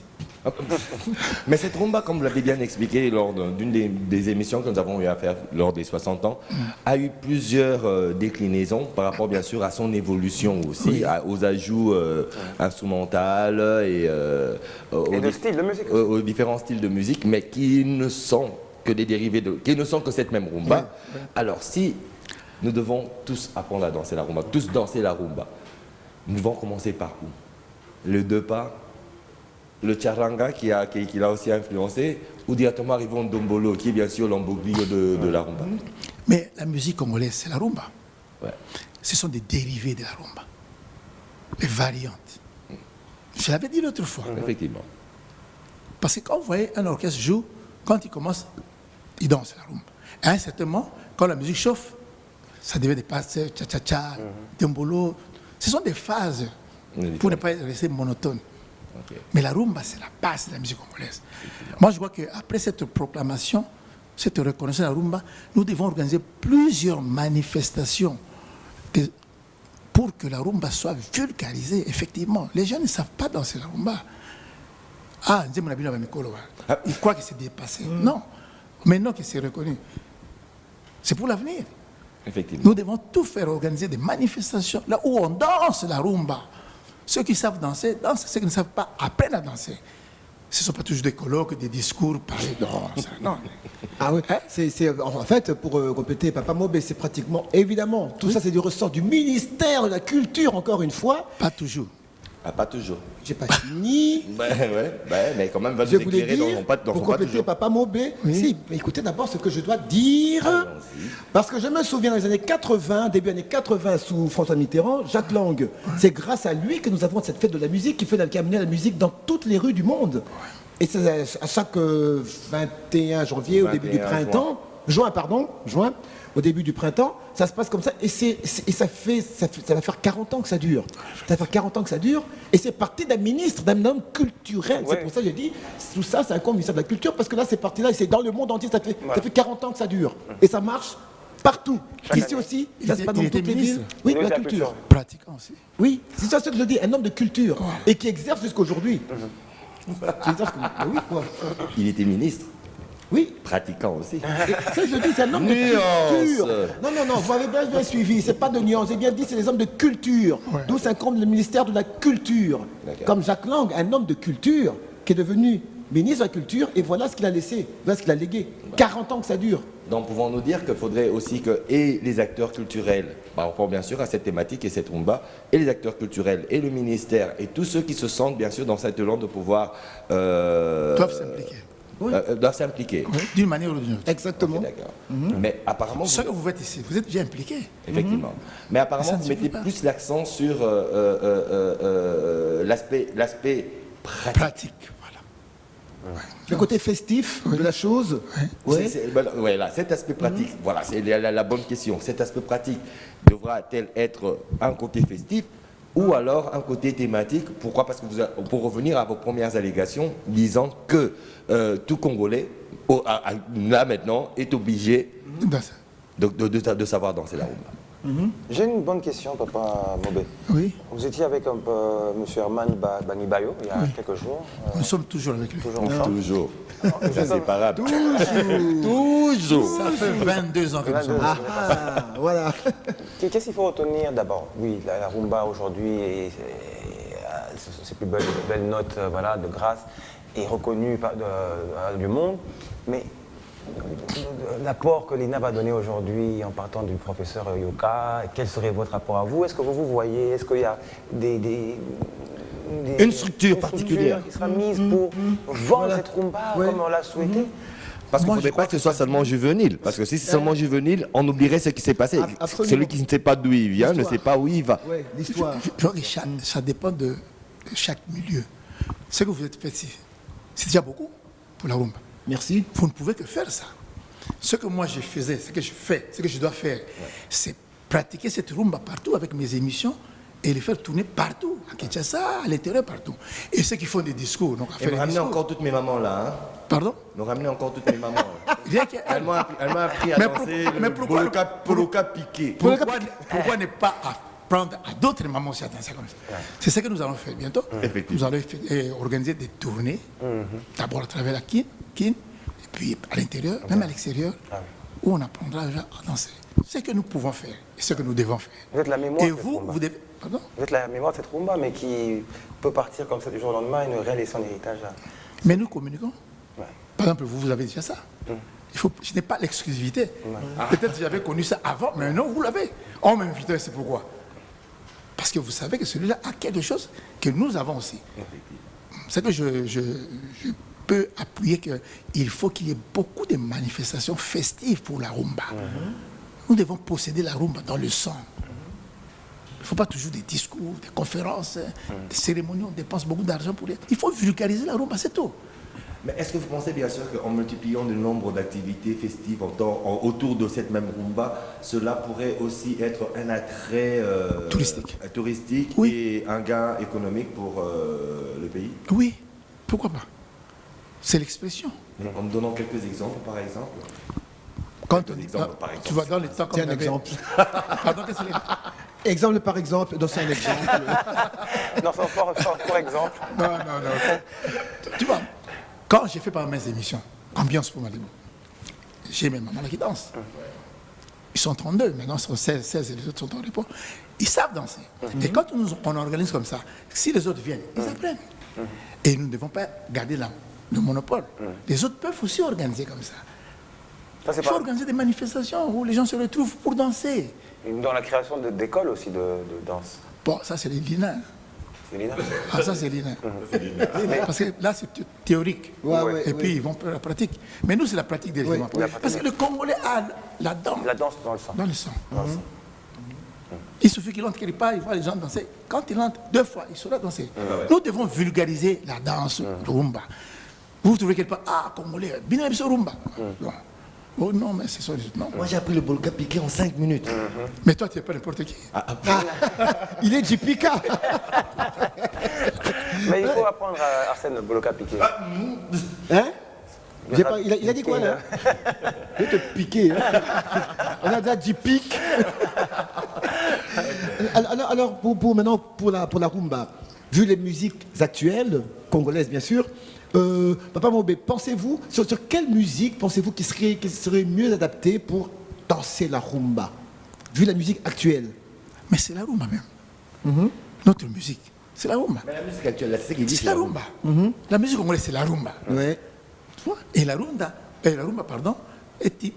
Mais cette rumba, comme vous l'avez bien expliqué lors d'une des émissions que nous avons eu à faire lors des 60 ans, a eu plusieurs déclinaisons par rapport bien sûr à son évolution aussi, aux ajouts instrumentaux et de style de musique. aux différents styles de musique, mais qui ne sont que des dérivés qui ne sont que cette même rumba. Alors si nous devons tous apprendre à danser la rumba, tous danser la rumba, nous devons commencer par où? Le deux pas, le charanga qui l'a aussi influencé, ou directement arrivons Dombolo, qui est bien sûr l'embouglio de la rumba. Mais la musique congolaise, c'est la rumba. Ce sont des dérivés de la rumba. Les variantes. Je l'avais dit l'autre fois. Effectivement. Parce que quand vous voyez un orchestre joue, quand il commence, il danse la rumba. À un certain moment, quand la musique chauffe, ça devient des passes, cha-cha-cha, timbolo. Ce sont des phases pour ne pas rester monotone. Mais la rumba, c'est la base de la musique congolaise. Moi, je crois qu'après cette proclamation, cette reconnaissance de la rumba, nous devons organiser plusieurs manifestations pour que la rumba soit vulgarisée. Effectivement, les gens ne savent pas danser la rumba. Ah, il croit que c'est dépassé. Non, maintenant que c'est reconnu, c'est pour l'avenir. Effectivement. Nous devons tout faire, organiser des manifestations là où on danse la rumba. Ceux qui savent danser, dansent. Ceux qui ne savent pas, apprennent à danser. Ce ne sont pas toujours des colloques, des discours, parler. Non. Ah oui, en fait, pour compléter Papa Mobé, c'est pratiquement, évidemment, tout ça c'est du ressort du ministère de la Culture, encore une fois. Pas toujours. Ah, pas toujours. J'ai pas fini. Mais quand même, va Je nous voulais éclairer dire, dans pour pas compléter toujours. Papa Mobé, Oui. si, mais écoutez d'abord ce que je dois dire, Allons-y. parce que je me souviens dans les années 80, début années 80 sous François Mitterrand, Jacques Lang, c'est grâce à lui que nous avons cette fête de la musique qui a amené la musique dans toutes les rues du monde. Et c'est à chaque 21 janvier, au début du 21 printemps, juin, au début du printemps, ça se passe comme ça, et ça va faire 40 ans que ça dure. Ça va faire 40 ans que ça dure, et c'est parti d'un ministre, d'un homme culturel. Ouais. C'est pour ça que j'ai dit, tout ça, c'est un compte ministère de la Culture, parce que là, c'est parti là, et c'est dans le monde entier, ça fait 40 ans que ça dure. Et ça marche partout. Ici aussi, ça se passe dans il était toutes les ministre. villes. Oui, de la La culture. culture. Pratiquant aussi. Oui, c'est ça ce que je dis, un homme de culture, et qui exerce jusqu'aujourd'hui. Qui exerce oui, quoi. Il était ministre, Oui. pratiquant aussi. Et ça, je dis, c'est un homme de culture. Non, vous m'avez bien suivi, c'est pas de nuance. J'ai bien dit, c'est des hommes de culture. Ouais. D'où s'incombe le ministère de la Culture. D'accord. Comme Jacques Lang, un homme de culture, qui est devenu ministre de la Culture, et voilà ce qu'il a laissé, voilà ce qu'il a légué. 40 ans que ça dure. Donc pouvons-nous dire qu'il faudrait aussi que et les acteurs culturels, par rapport bien sûr à cette thématique et cette rumba, et les acteurs culturels et le ministère et tous ceux qui se sentent bien sûr dans cet élan de pouvoir Doivent s'impliquer. doivent s'impliquer. Oui, d'une manière ou d'une autre. Exactement. Ok, d'accord. Mais apparemment, Ce que vous faites ici, vous êtes bien impliqués. effectivement. Mais apparemment, Ça ne vous mettez suffit pas. plus l'accent sur l'aspect pratique. Pratique, voilà. Le côté festif de la chose. Ouais. Voilà, cet aspect pratique, voilà, c'est la bonne question. Cet aspect pratique devra-t-elle être un côté festif ou alors un côté thématique? Pourquoi? Parce que pour revenir à vos premières allégations, disant que tout Congolais, là maintenant, est obligé Dans ça. de savoir danser la rumba. J'ai une bonne question, Papa Mobé. Oui, Vous étiez avec M. Herman Banibayo il y a quelques jours. nous sommes toujours avec lui. Toujours ensemble. Toujours. Inséparable. Toujours. Ça fait 22 ans que nous sommes ensemble. Ah, voilà. Qu'est-ce qu'il faut retenir d'abord? Oui, la rumba aujourd'hui, ses plus belles notes voilà, de grâce, est reconnue du monde. Mais l'apport que l'INA va donner aujourd'hui en partant du professeur Yoka, quel serait votre rapport à vous? Est-ce que vous voyez, est-ce qu'il y a Une structure particulière qui sera mise pour vendre cette rumba comme on l'a souhaité? Parce qu'il Moi, ne je faudrait pas que ce soit seulement juvénile. Parce que si c'est seulement juvénile, on oublierait ce qui s'est passé. Absolument. Celui qui ne sait pas d'où il vient ne sait pas où il va. Ouais, l'histoire. Je crois que ça dépend de chaque milieu. Ce que vous êtes fait ici, c'est déjà beaucoup pour la rumba. Merci. Vous ne pouvez que faire ça. Ce que moi je faisais, ce que je fais, ce que je dois faire, c'est pratiquer cette rumba partout avec mes émissions et les faire tourner partout, à Kinshasa, à l'intérieur, partout. Et ceux qui font des discours, donc à Et faire me des ramener discours. encore toutes mes mamans là. Hein. Pardon? Me ramener encore toutes mes mamans. Rien que- Elle m'a appris à Mais danser mais le pourquoi- Boloka piqué. Pourquoi ne pas apprendre à d'autres mamans aussi à danser comme ça? C'est ce que nous allons faire bientôt. Effectivement. Nous allons organiser des tournées, d'abord à travers la Kin, et puis à l'intérieur, même à l'extérieur, où on apprendra déjà à danser. Ce que nous pouvons faire et ce que nous devons faire. Vous êtes la mémoire Et de cette vous, rumba. vous devez... Pardon? Vous êtes la mémoire de cette rumba, mais qui peut partir comme ça du jour au lendemain et ne rien laisser en héritage. Mais nous communiquons. Ouais. Par exemple, vous avez déjà ça. Je n'ai pas l'exclusivité. Peut-être que j'avais connu ça avant, mais non, vous l'avez. On m'invitait, c'est pourquoi. Parce que vous savez que celui-là a quelque chose que nous avons aussi. C'est que je peux appuyer qu'il faut qu'il y ait beaucoup de manifestations festives pour la rumba. Nous devons posséder la rumba dans le sang. Il ne faut pas toujours des discours, des conférences, des cérémonies, on dépense beaucoup d'argent pour les... Il faut vulgariser la rumba, c'est tout. Mais est-ce que vous pensez bien sûr qu'en multipliant le nombre d'activités festives autour de cette même rumba, cela pourrait aussi être un attrait touristique Oui. et un gain économique pour le pays? Oui, pourquoi pas? C'est l'expression. En me donnant quelques exemples, par exemple. Quand Quelques exemples, par exemple. tu vois, dans les temps comme C'est un on avait- exemple. Pardon, qu'est-ce que c'est? Exemple par exemple, dans c'est un exemple. Non, c'est encore pour exemple. Non. Tu vois, quand j'ai fait par mes émissions, Ambiance pour Malibu, j'ai mes mamans là qui dansent. Ils sont 32, maintenant ils sont 16 et les autres sont en repos. Ils savent danser. Et quand on organise comme ça, si les autres viennent, ils apprennent. Et nous ne devons pas garder le monopole. Les autres peuvent aussi organiser comme ça. Ça, c'est Il faut pas... organiser des manifestations où les gens se retrouvent pour danser. Dans la création d'écoles aussi de danse. Bon, ça c'est les Lina. C'est Lina. Ah, ça c'est Lina. Parce que là c'est théorique. Ouais, Et puis ils vont faire la pratique. Mais nous c'est la pratique des éléments. la pratique. Parce que le Congolais a la danse La danse dans le sang. dans le sang. Il suffit qu'il entre quelque part, il voit les gens danser. Quand il entre 2 fois, il saura danser. Nous devons vulgariser la danse de rumba. Vous trouvez quelque part, ah, Congolais, bien rumba. Bon. Oh non, mais c'est ça. Non. Moi, j'ai appris le bolka piqué en 5 minutes. Mais toi, tu n'es pas n'importe qui. Il est Jipika. Mais il faut apprendre à Arsène le Boloka piqué. Hein? Il a dit quoi là? Je vais te piquer. Hein? On a déjà Jipik. Alors maintenant, pour la rumba, vu les musiques actuelles, congolaises bien sûr, Papa Mobé, pensez-vous, sur quelle musique pensez-vous qui serait mieux adaptée pour danser la rumba, vu la musique actuelle? Mais c'est la rumba même. Notre musique, c'est la rumba. Mais la musique actuelle, c'est ce qu'il dit. C'est la rumba. La musique congolaise, c'est la rumba. Ouais. Tu vois? Et la rumba, pardon, est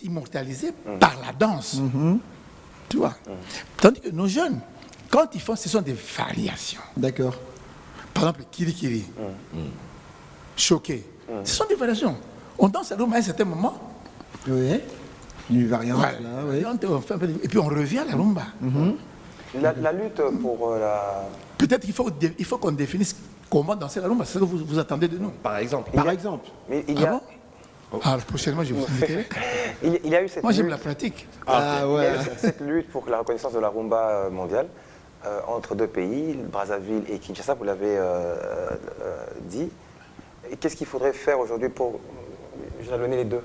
immortalisée par la danse. Tu vois? Tandis que nos jeunes, quand ils font, ce sont des variations. D'accord. Par exemple, Kiri, Choqué. Ce sont des variations. On danse la rumba à un certain moment. Oui. Une variante Voilà. là, oui. On fait un peu et puis on revient à la rumba. La lutte pour la... Peut-être qu'il faut qu'on définisse comment danser la rumba. C'est ce que vous attendez de nous. Par exemple. Par exemple. Mais il y Ah a... bon? Alors prochainement, je vous inviterai. Il y a eu cette Moi, j'aime lutte. la pratique. Ah Il y ouais. a eu cette lutte pour la reconnaissance de la rumba mondiale entre 2 pays, Brazzaville et Kinshasa, vous l'avez dit. Et qu'est-ce qu'il faudrait faire aujourd'hui pour jalonner les deux?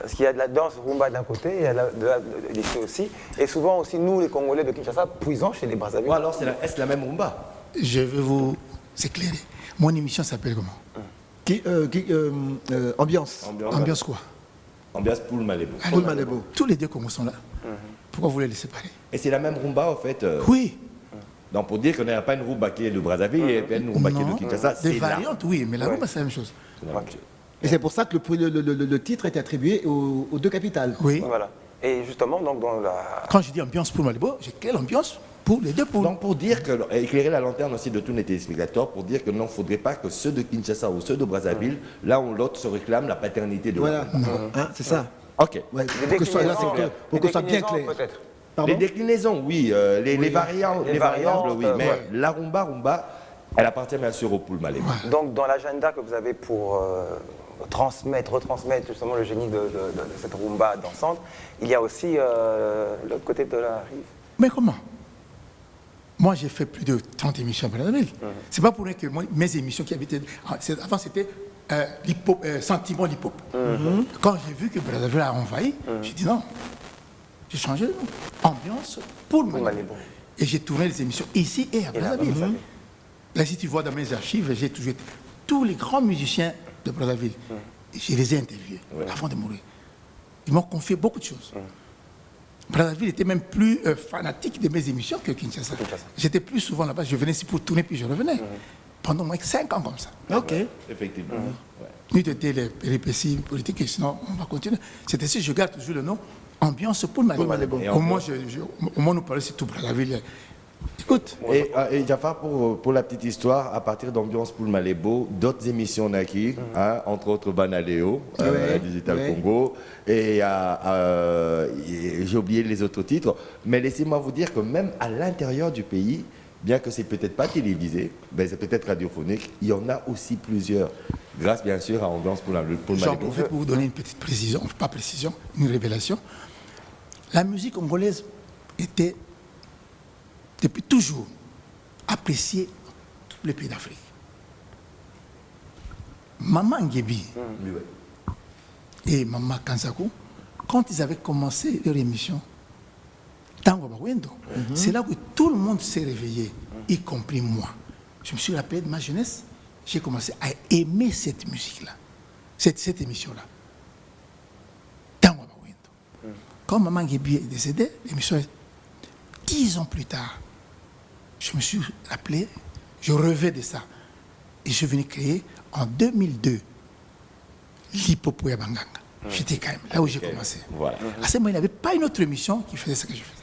Parce qu'il y a de la danse rumba d'un côté, et il y a des filles aussi. Et souvent aussi, nous, les Congolais de Kinshasa, puisons chez les Brazzaville. Ou alors, est-ce la même rumba? Je vais vous éclairer. Mon émission s'appelle comment? Ambiance. Ambiance quoi? Ambiance Poul Malébo. Poul Malébo. Tous les deux Congos sont là. Pourquoi vous voulez les séparer? Et c'est la même rumba, en fait. Oui. Donc, pour dire qu'on n'a pas une rumba qui est de Brazzaville et pas une rumba qui est de Kinshasa, Des c'est là. variantes, oui, mais la rumba, c'est la même chose. Et c'est pour ça que le titre est attribué aux 2 capitales. Oui. Voilà. Et justement, donc, dans la... Quand je dis ambiance pour Malibo, j'ai quelle ambiance pour les 2 poules? Donc, pour dire que, éclairer la lanterne aussi de tous les téléspectateurs, pour dire que non, il ne faudrait pas que ceux de Kinshasa ou ceux de Brazzaville, l'un ou l'autre se réclament la paternité de Voilà. la rumba. Hein, c'est ça. Ok. Ouais, Les pour que ce soit là, déclinaisons, c'est clair. Pour que ce soit bien clair. peut-être. Pardon? Les déclinaisons, oui. Les variantes, Les les variables, variantes, oui. Mais ouais. la rumba, elle appartient bien sûr au Poul Malébo. Donc, dans l'agenda que vous avez pour retransmettre justement le génie de cette rumba dansante, il y a aussi l'autre côté de la rive. Mais comment? Moi, j'ai fait plus de 30 émissions à Brazzaville. C'est pas pour rien que mes émissions qui habitaient... Avant, c'était Sentiment l'hip-hop. Quand j'ai vu que Brazzaville a envahi, j'ai dit non. J'ai changé de nom. Ambiance pour Malibu. Malibu. Et j'ai tourné les émissions ici et à Brazzaville. Là, si tu vois dans mes archives, j'ai toujours été... Tous les grands musiciens de Brazzaville, je les ai interviewés avant de mourir. Ils m'ont confié beaucoup de choses. Brazzaville était même plus fanatique de mes émissions que Kinshasa. J'étais plus souvent là-bas, je venais ici pour tourner puis je revenais. Pendant moins que 5 ans comme ça. Ok. Effectivement. Nous étions les péripéties politiques, et sinon on va continuer. C'est ainsi, je garde toujours le nom Ambiance pour Malibu. Et Au moins, au moins nous parler sur tout Brazzaville. Écoute. Et Jafar, pour la petite histoire, à partir d'Ambiance Poul Malébo, d'autres émissions naquirent, entre autres Banaléo, Digital Congo, et j'ai oublié les autres titres. Mais laissez-moi vous dire que même à l'intérieur du pays, bien que c'est peut-être pas télévisé, ben c'est peut-être radiophonique, il y en a aussi plusieurs, grâce bien sûr à Ambiance pour le J'en Mali. profite pour vous donner une petite précision, pas précision, une révélation. La musique congolaise était depuis toujours appréciée dans tous les pays d'Afrique. Maman Ngebi et Maman Kansakou, quand ils avaient commencé leur émission, Tango Bawendo, c'est là que tout le monde s'est réveillé, y compris moi. Je me suis rappelé de ma jeunesse, j'ai commencé à aimer cette musique-là, cette émission-là. Tango Bawendo. Quand Maman Ngebi est décédée, l'émission est 10 ans plus tard. Je me suis rappelé, je rêvais de ça. Et je suis venu créer en 2002 l'Hippopoya Banganga. J'étais quand même là où j'ai commencé. Voilà. À ce moment, il n'y avait pas une autre émission qui faisait ce que je faisais.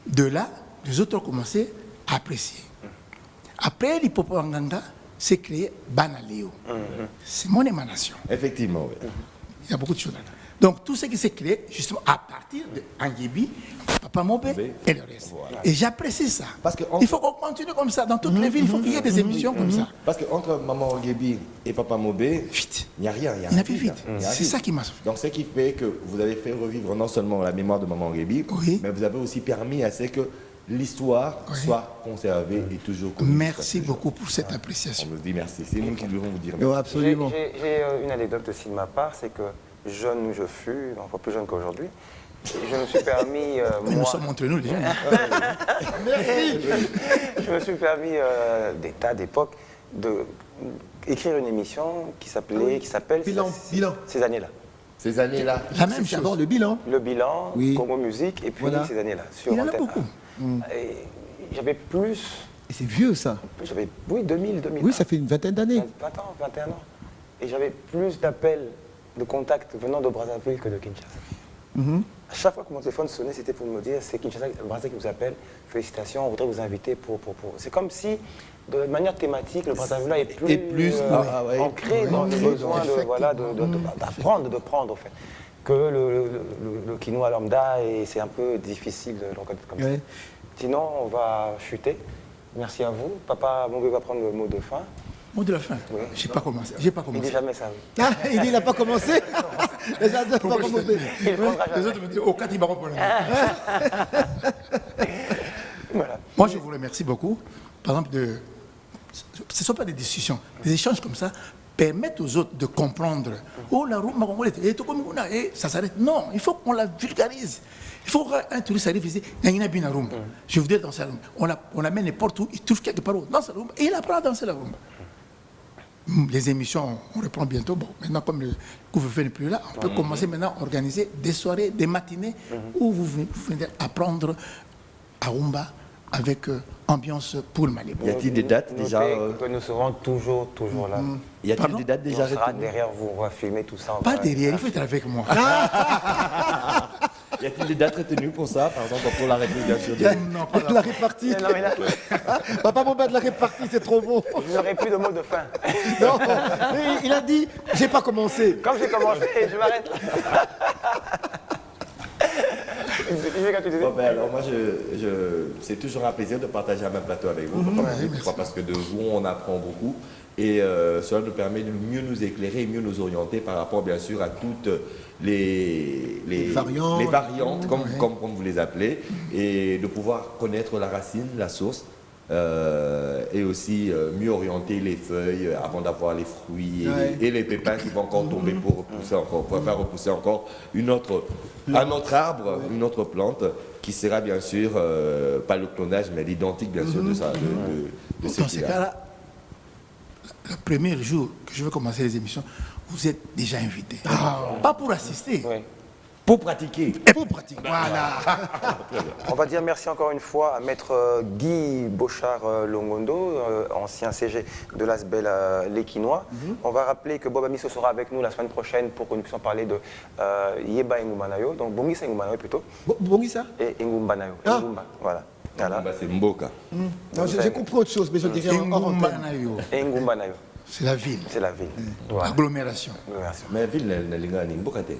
De là, les autres ont commencé à apprécier. Après l'Hippopoya Banganga, c'est créé Banaleo. C'est mon émanation. Effectivement, oui. Il y a beaucoup de choses là. Donc tout ce qui s'est créé justement à partir de Angebi, Papa Mobé et le reste. Voilà. Et j'apprécie ça. Parce que il faut qu'on continue comme ça. Dans toutes les villes, il faut qu'il y ait des émissions comme ça. Parce qu'entre Maman Ngebi et Papa Mobé, Vite. il n'y a rien. Il n'y en a plus vite. Il y a C'est vide. ça qui m'a sauvé. Donc, ce qui fait que vous avez fait revivre non seulement la mémoire de Maman Ngebi, Oui. mais vous avez aussi permis à ce que l'histoire soit conservée et toujours connue. Merci beaucoup pour cette On appréciation. vous dit merci. C'est nous qui devons vous dire Oh, merci. absolument. J'ai une anecdote aussi de ma part, c'est que jeune où je fus, encore plus jeune qu'aujourd'hui, je me suis permis, Mais nous moi, sommes entre nous, les gens. je me suis permis des tas d'époques d'écrire une émission qui s'appelle Bilan. Ces années-là. Ces années-là, La même D'abord chose. le bilan. Le bilan, Oui. Congo Musique, et puis Voilà. ces années-là. Sur Il y en a Antenne beaucoup. 1. Et j'avais plus, Et c'est vieux ça. oui, 2000, 2001. Oui, ça fait une vingtaine d'années. 20 ans, 21 ans. Et j'avais plus d'appels, de contacts venant de Brazzaville que de Kinshasa. À chaque fois que mon téléphone sonnait, c'était pour me dire c'est Kinshasa, Brazzaville qui vous appelle, félicitations, on voudrait vous inviter pour. C'est comme si, de manière thématique, le Brazzaville est plus, Et plus, ouais. ancré dans le besoin d'apprendre, de prendre, en fait. Que le quinoa lambda, et c'est un peu difficile de le reconnaître comme ça. Ouais. Sinon, on va chuter. Merci à vous. Papa Mobé va prendre le mot de fin. Mot de la fin. Oui. J'ai pas commencé. J'ai pas Il dit commencé. jamais ça. Ah, il dit il n'a pas commencé. Les autres, Pourquoi pas je te commencé. dis Il prendra jamais. Les autres me disent, oh, Katibaron pour le Voilà. Moi, je vous remercie beaucoup. Par exemple, ce ne sont pas des discussions, des échanges comme ça permettent aux autres de comprendre. Oh, la rumba congolaise, ça s'arrête. Non, il faut qu'on la vulgarise. Il faut qu'un touriste arrive ici, je voudrais danser la rumba. On l'amène n'importe où, il trouve quelque part où danse la rumba et il apprend à danser la rumba. Les émissions, on reprend bientôt. Bon, maintenant, comme le couvre-feu n'est plus là, on peut commencer maintenant à organiser des soirées, des matinées où vous venez apprendre à rumba avec ambiance pour le Mali. y a-t-il des dates déjà Notez que nous serons toujours là. Y a-t-il Pardon des dates Et déjà on sera retenues derrière vous, on va filmer tout ça. on Pas va- derrière, il faut être avec moi. Y a-t-il des dates retenues pour ça, par exemple pour la République bien sûr Non, pas De la répartie. Non, mais là, Papa Mobé de la répartie, c'est trop bon. je n'aurai plus de mots de fin. Non, mais il a dit, j'ai pas commencé. Comme j'ai commencé, je m'arrête là. Quand tu disais- Bon, ben, alors moi, c'est toujours un plaisir de partager un même plateau avec vous. Pourquoi Parce que de vous, on apprend beaucoup. Et cela nous permet de mieux nous éclairer et mieux nous orienter par rapport, bien sûr, à toutes les variantes comme vous les appelez, et de pouvoir connaître la racine, la source, et aussi mieux orienter les feuilles avant d'avoir les fruits et les pépins qui vont encore tomber pour faire repousser encore un autre arbre, une autre plante qui sera bien sûr pas le clonage mais l'identique bien sûr de ça. De ce Dans ces cas-là, le premier jour que je vais commencer les émissions, vous êtes déjà invité. Pas pour assister, Oui. pour pratiquer. et pour pratiquer. Voilà. On va dire merci encore une fois à Maître Guy Bochard-Longondo, ancien CG de l'Asbel Léquinois. On va rappeler que Bob Amiso sera avec nous la semaine prochaine pour que nous puissions parler de Yeba Ngumbanayo, donc Bongisa Ngumbanayo plutôt, Bon, ça. et Ngumbanayo. Ah. Ngumba, voilà. Voilà. Bah, c'est Mboka. Non, j'ai compris autre chose, mais je le dirai en antenne. Ngumbanayo, Et Ngumbanayo, c'est la ville, c'est la ville. Voilà. l'agglomération. Merci. Mais la ville n'a ni Mboka te.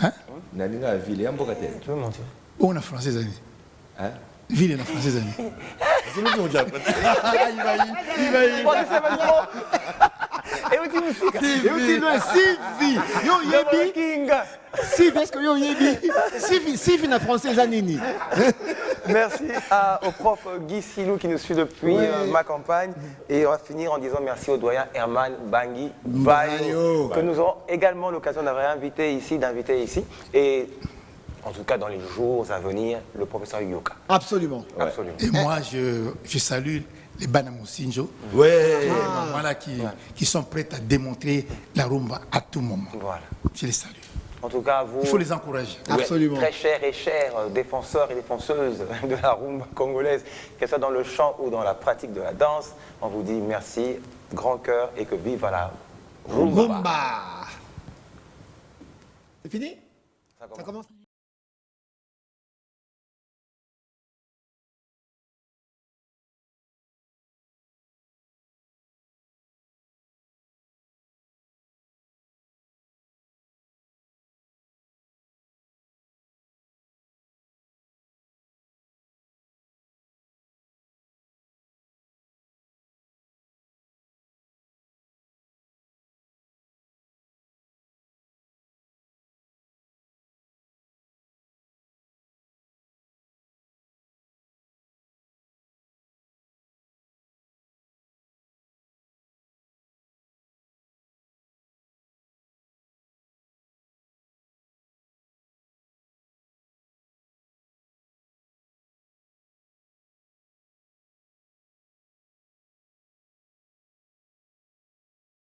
Hein? N'a la ville et Mboka te. Tu veux mentir? On a français, amis. Hein? Ville, on a français, amis. C'est le tour de Japon. Il va y. Pode ser mais bom. Eu te música. Eu te dou Sivi. Yo yebi. King. Sivi, est-ce que yo yebi? Sivi na français zanini. Merci au prof Guy Silou qui nous suit depuis ma campagne. Et on va finir en disant merci au doyen Herman Bangui Bayo, que nous aurons également l'occasion d'inviter ici. Et en tout cas, dans les jours à venir, le professeur Yoka. Absolument. Absolument. Et moi, je salue les Banamusinjo, voilà, qui sont prêts à démontrer la rumba à tout moment. Voilà. Je les salue. En tout cas, vous, Il faut les encourager. Absolument. très chers et chers défenseurs et défenseuses de la rumba congolaise, qu'elle soit dans le chant ou dans la pratique de la danse, on vous dit merci, grand cœur et que vive la rumba. Rumba. C'est fini? Ça commence.